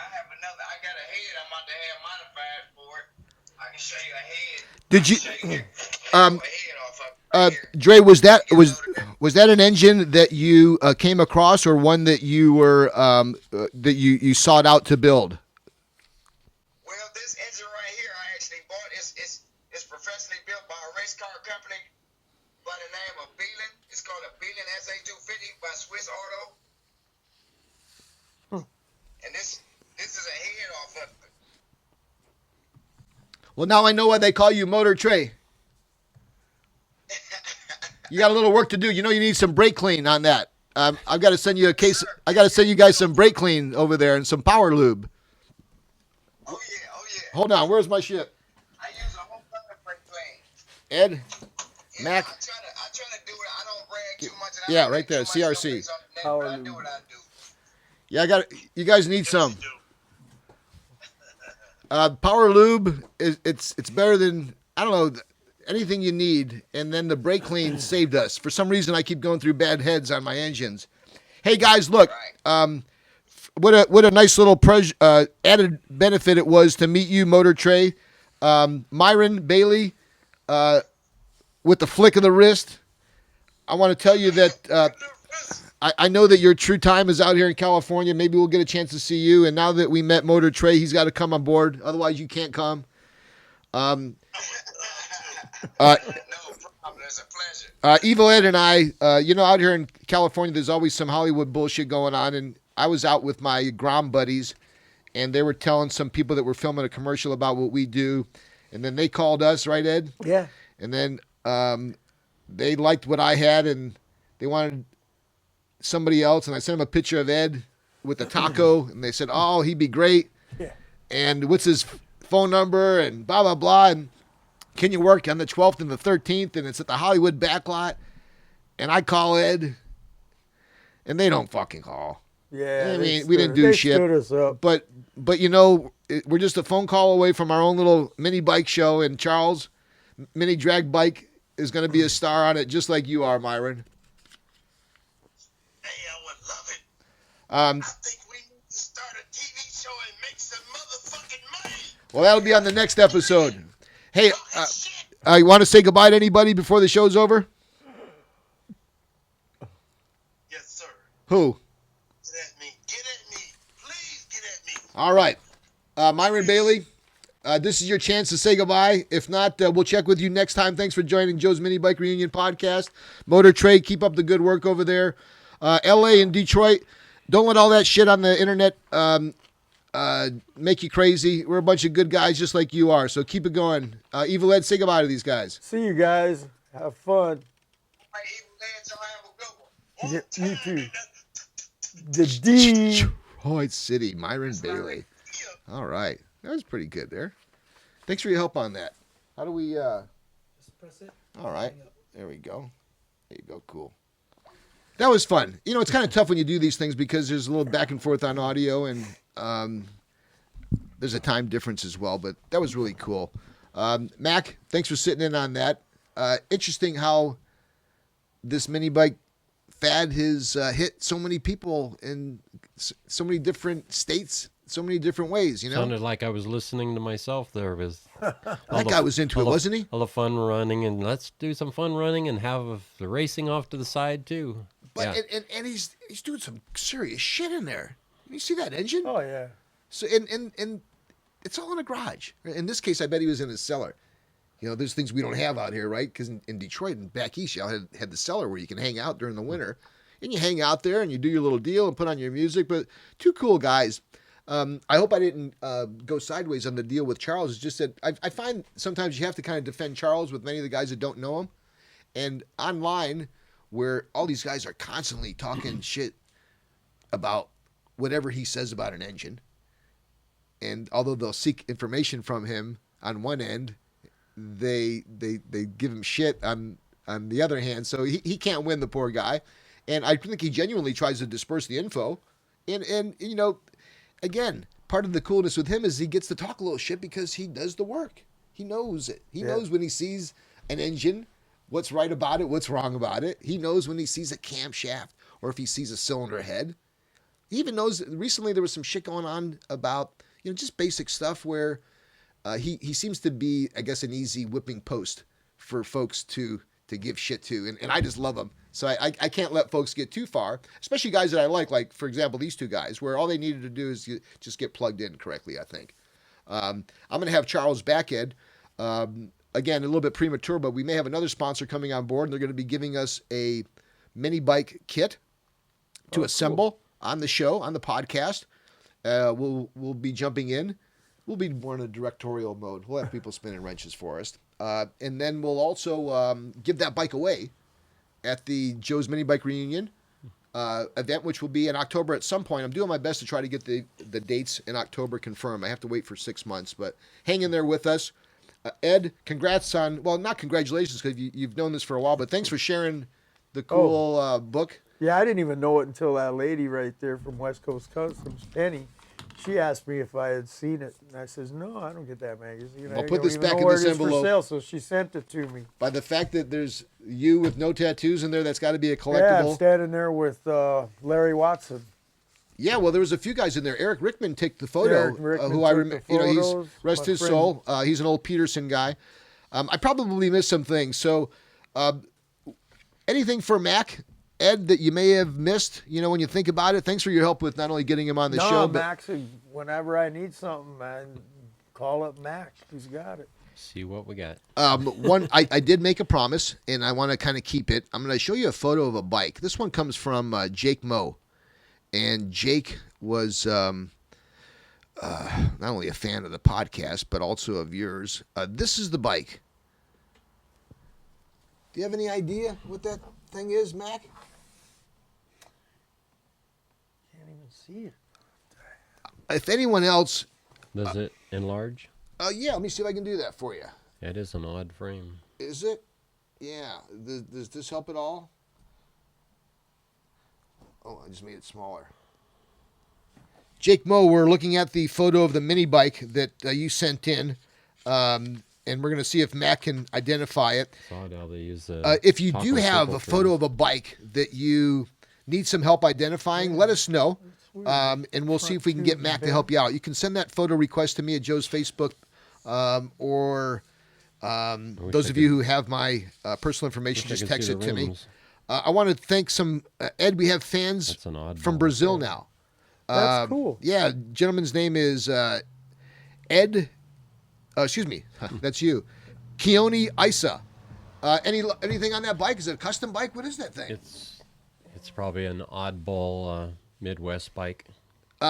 got a head I'm about to have modified for it. I can show you a head. Did you? Show you a head off of it right here. Dre, was that an engine that you came across, or one that you were that you sought out to build? Well, this engine right here, I actually bought. It's professionally built by a race car company by the name of Beeling. It's called a Beeling SA250 by Swiss Auto. And this is a head off of it. Well, now I know why they call you Motor Trey. You got a little work to do. You know you need some brake clean on that. I've got to send you a case. I got to send you guys some brake clean over there and some power lube. Oh yeah. Hold on, where's my shit? I use a whole ton of brake clean. Ed, Yeah, Mac. I try to do it. I don't brag too much. And I Yeah, don't right make there, too much CRC. noise on the net, Power but I do lube. what I do. Yeah, you guys need some. You do. Power lube it's better than, I don't know, anything you need. And then the brake clean saved us. For some reason, I keep going through bad heads on my engines. Hey guys, look, what a nice little added benefit it was to meet you, Motor Trey. Myron Bailey, with the flick of the wrist. I want to tell you that I know that your true time is out here in California. Maybe we'll get a chance to see you. And now that we met Motor Trey, he's got to come on board. Otherwise, you can't come. No problem. It's a pleasure. Evil Ed and I, out here in California, there's always some Hollywood bullshit going on. And I was out with my Grom buddies, and they were telling some people that were filming a commercial about what we do, and then they called us, right, Ed? Yeah. And then they liked what I had, and they wanted somebody else, and I sent them a picture of Ed with a taco, and they said, oh, he'd be great. Yeah. And what's his phone number, and blah, blah, blah, and can you work on the 12th and the 13th, and it's at the Hollywood backlot, and I call Ed, and they don't fucking call. Yeah. I mean, we didn't do shit. Stood us up. But you know, we're just a phone call away from our own little mini bike show, and Charles, Mini Drag Bike, is going to be a star on it, just like you are, Myron. Hey, I would love it. I think we need to start a TV show and make some motherfucking money. Well, that'll be on the next episode. Hey, Shit. you want to say goodbye to anybody before the show's over? Yes, sir. Who? Get at me. Get at me. Please get at me. All right. Myron Bailey, this is your chance to say goodbye. If not, we'll check with you next time. Thanks for joining Joe's Minibike Reunion podcast. Motor Trade, keep up the good work over there. LA and Detroit, don't let all that shit on the internet make you crazy. We're a bunch of good guys just like you are, so keep it going. Evil Ed, say goodbye to these guys. See you guys. Have fun. All right, Evil Ed, y'all have a good one. Yeah, you too. The D. Detroit City, Myron Bailey. All right. That was pretty good there. Thanks for your help on that. How do we... Just press it. All right. There we go. There you go. Cool. That was fun. You know, it's kind of tough when you do these things because there's a little back and forth on audio, and there's a time difference as well, but that was really cool. Mac, thanks for sitting in on that. Interesting how this mini bike fad has hit so many people in so many different states, so many different ways, you know? Sounded like I was listening to myself there with That guy was into it, wasn't he? all the fun running, and let's do some fun running and have the racing off to the side too. But Yeah. and he's doing some serious shit in there. You see that engine? Oh, yeah. So and it's all in a garage. In this case, I bet he was in his cellar. You know, there's things we don't have out here, right? Because in Detroit and back east, y'all had the cellar where you can hang out during the winter, and you hang out there and you do your little deal and put on your music. But two cool guys. I hope I didn't go sideways on the deal with Charles. It's just that I find sometimes you have to kind of defend Charles with many of the guys that don't know him, and online where all these guys are constantly talking shit about whatever he says about an engine. And although they'll seek information from him on one end, they give him shit on the other hand. So he can't win, the poor guy. And I think he genuinely tries to disperse the info. And you know, again, part of the coolness with him is he gets to talk a little shit because he does the work. He knows it. He knows when he sees an engine, what's right about it, what's wrong about it. He knows when he sees a camshaft or if he sees a cylinder head. He even knows, recently there was some shit going on about, you know, just basic stuff where he seems to be, I guess, an easy whipping post for folks to give shit to. And I just love him. So I can't let folks get too far, especially guys that I like, for example, these two guys, where all they needed to do is just get plugged in correctly, I think. I'm going to have Charles back, Ed. Again, a little bit premature, but we may have another sponsor coming on board. And they're going to be giving us a mini bike kit to assemble on the show, on the podcast. We'll be jumping in. We'll be more in a directorial mode. We'll have people spinning wrenches for us. And then we'll also give that bike away at the Joe's Minibike Reunion event, which will be in October at some point. I'm doing my best to try to get the dates in October confirmed. I have to wait for 6 months, but hang in there with us. Ed, congrats on, well, not congratulations because you've known this for a while, but thanks for sharing the cool book. Yeah, I didn't even know it until that lady right there from West Coast Customs, Penny. She asked me if I had seen it, and I says, no, I don't get that magazine. Well, I put don't this even back know in where this it is envelope. for sale, so she sent it to me. By the fact that there's you with no tattoos in there, that's got to be a Yeah, collectible. I'm standing there with Larry Watson. Yeah, well, there was a few guys in there. Eric Rickman took the photo, Eric Rickman who I took remember. the You know, he's photos, rest my his friend. soul. He's an old Peterson guy. I probably missed some things. So, anything for Mac, Ed, that you may have missed? You know, when you think about it. Thanks for your help with not only getting him on the show, but Max, whenever I need something, man, call up Max. He's got it. See what we got. I did make a promise, and I want to kind of keep it. I'm going to show you a photo of a bike. This one comes from Jake Moe, and Jake was not only a fan of the podcast, but also of yours. This is the bike. Do you have any idea what that thing is, Mac? Can't even see it. If anyone else... Does it enlarge? Yeah, let me see if I can do that for you. It is an odd frame. Is it? Yeah. Does this help at all? Oh, I just made it smaller. Jake Moe, we're looking at the photo of the mini bike that you sent in, and we're going to see if Matt can identify it. Saw how they use if you do have a photo of a bike that you need some help identifying, let us know, and we'll see if we can get Matt to help you out. You can send that photo request to me at Joe's Facebook, or those of you who have my personal information, just text it to me. I want to thank some, Ed, we have fans from Brazil now. That's cool. Yeah, gentleman's name is Ed. Excuse me, that's you, Keone Isa. Anything on that bike? Is it a custom bike? What is that thing? It's probably an oddball Midwest bike.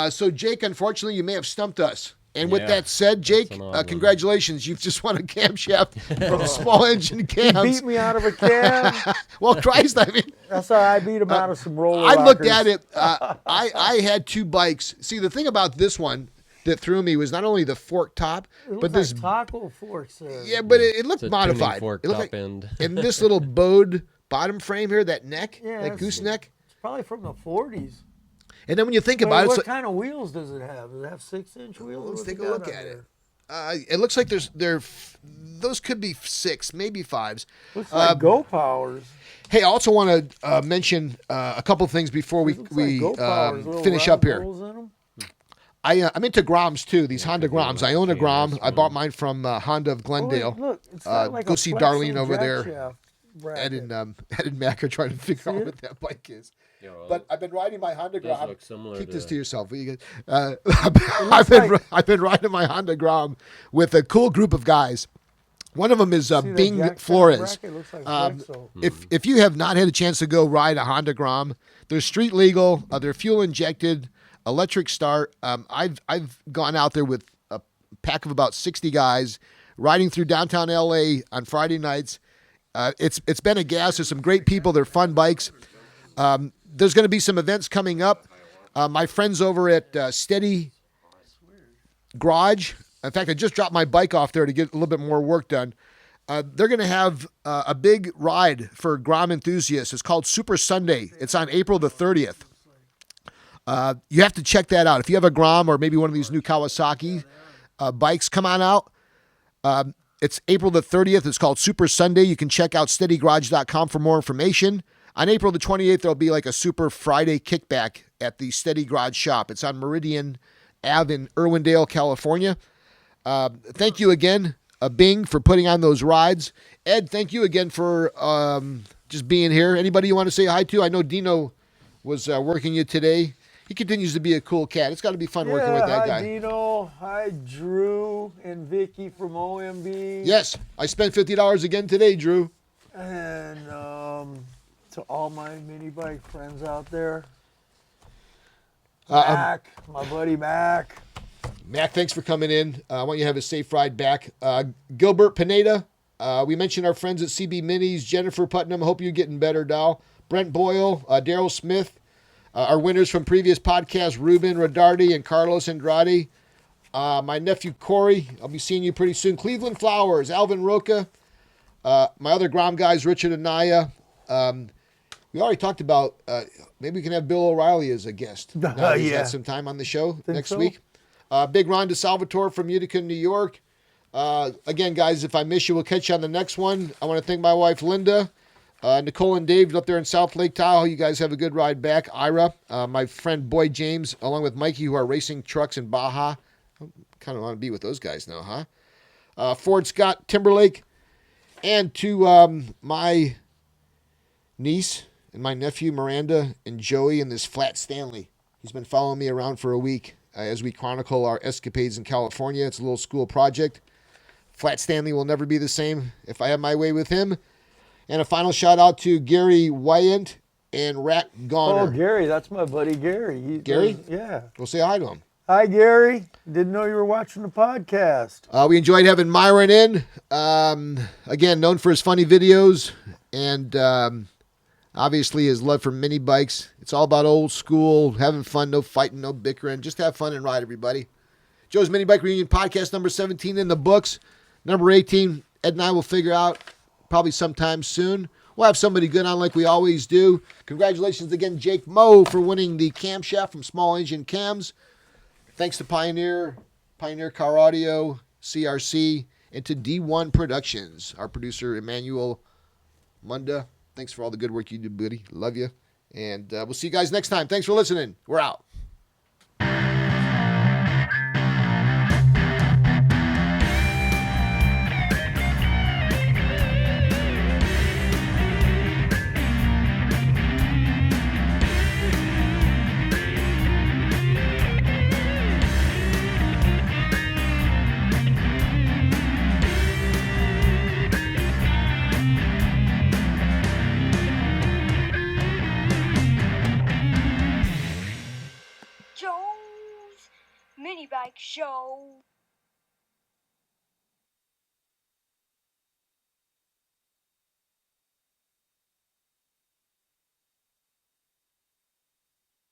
So Jake, unfortunately, you may have stumped us. And with that said, Jake, congratulations. You've just won a camshaft from small engine cams. He beat me out of a cam. Well, Christ, I mean. That's how I beat him out of some roller I looked rockers. at it. I had two bikes. See, the thing about this one that threw me was not only the fork top, but this taco forks there. Yeah, but it looked It's a modified. fork It looked top like, end. and this little bowed bottom frame here, that neck, Yeah, that gooseneck. It's probably from the 40s. And then when you think about it, what it's kind of wheels does it have? Does it have 6-inch wheels? let's What's take a got look on at it. there? It looks like those could be 6, maybe 5s. Looks like Go Powers. Hey, I also want to mention a couple things before we Go Powers, little finish round up here. holes in 'em. I'm into Groms too. These Honda Groms. I own a Grom. I bought mine from Honda of Glendale. Oh, look, it's got like go a see flexing Darlene over jack there. shaft Ed bracket. and Mac are trying to figure out what that bike is. Yeah, well, But I've been riding my Honda does Grom. look similar Keep to- this to yourself. Will you guys? like- I've been riding my Honda Grom with a cool group of guys. One of them is See that Bing jack shaft Flores. bracket? Looks like Flexo. If you have not had a chance to go ride a Honda Grom, they're street legal. They're fuel injected, electric start. I've gone out there with a pack of about 60 guys riding through downtown LA on Friday nights. It's been a gas. There's some great people. They're fun bikes. There's going to be some events coming up. My friends over at Steady Garage. In fact, I just dropped my bike off there to get a little bit more work done. They're going to have a big ride for Grom enthusiasts. It's called Super Sunday. It's on April the 30th. You have to check that out. If you have a Grom or maybe one of these new Kawasaki bikes, come on out. It's April the 30th. It's called Super Sunday. You can check out steadygarage.com for more information. On April the 28th, there'll be like a Super Friday kickback at the Steady Garage shop. It's on Meridian Ave in Irwindale, California. Thank you again, Bing, for putting on those rides. Ed, thank you again for just being here. Anybody you want to say hi to? I know Dino was working you today. He continues to be a cool cat. It's got to be fun working with that guy. Hi, Dino. Hi, Drew and Vicky from OMB. Yes, I spent $50 again today, Drew. And to all my mini bike friends out there. Mac, my buddy Mac. Mac, thanks for coming in. I want you to have a safe ride back. Gilbert Pineda, we mentioned our friends at CB Minis. Jennifer Putnam, hope you're getting better, doll. Brent Boyle, Daryl Smith, our winners from previous podcasts, Ruben Rodardi and Carlos Andrade. My nephew Corey, I'll be seeing you pretty soon. Cleveland Flowers, Alvin Roca. My other Grom guys, Richard Anaya. We already talked about maybe we can have Bill O'Reilly as a guest. Now that he's got some time on the show next week. Big Ron DeSalvatore from Utica, New York. Again, guys, if I miss you, we'll catch you on the next one. I want to thank my wife, Linda, Nikole and Dave up there in South Lake Tahoe. You guys have a good ride back. Ira, my friend Boyd James, along with Mikey, who are racing trucks in Baja. I kind of want to be with those guys now, huh? Ford Scott Timberlake. And to my niece and my nephew, Miranda, and Joey, and this Flat Stanley. He's been following me around for a week as we chronicle our escapades in California. It's a little school project. Flat Stanley will never be the same if I have my way with him. And a final shout out to Gary Wyant and Rat Goner. Oh, Gary, that's my buddy Gary. Gary? Yeah. We'll say hi to him. Hi, Gary. Didn't know you were watching the podcast. We enjoyed having Myron in. Again, known for his funny videos and obviously his love for mini bikes. It's all about old school, having fun, no fighting, no bickering. Just have fun and ride, everybody. Joe's Minibike Reunion podcast number 17 in the books. Number 18, Ed and I will figure out probably sometime soon. We'll have somebody good on like we always do. Congratulations again, Jake Moe, for winning the camshaft from Small Engine Cams. Thanks to Pioneer Car Audio, CRC, and to D1 Productions. Our producer, Emmanuel, Munda. Thanks for all the good work you do, buddy. Love you. And we'll see you guys next time. Thanks for listening. We're out. Joe's Minibike Show.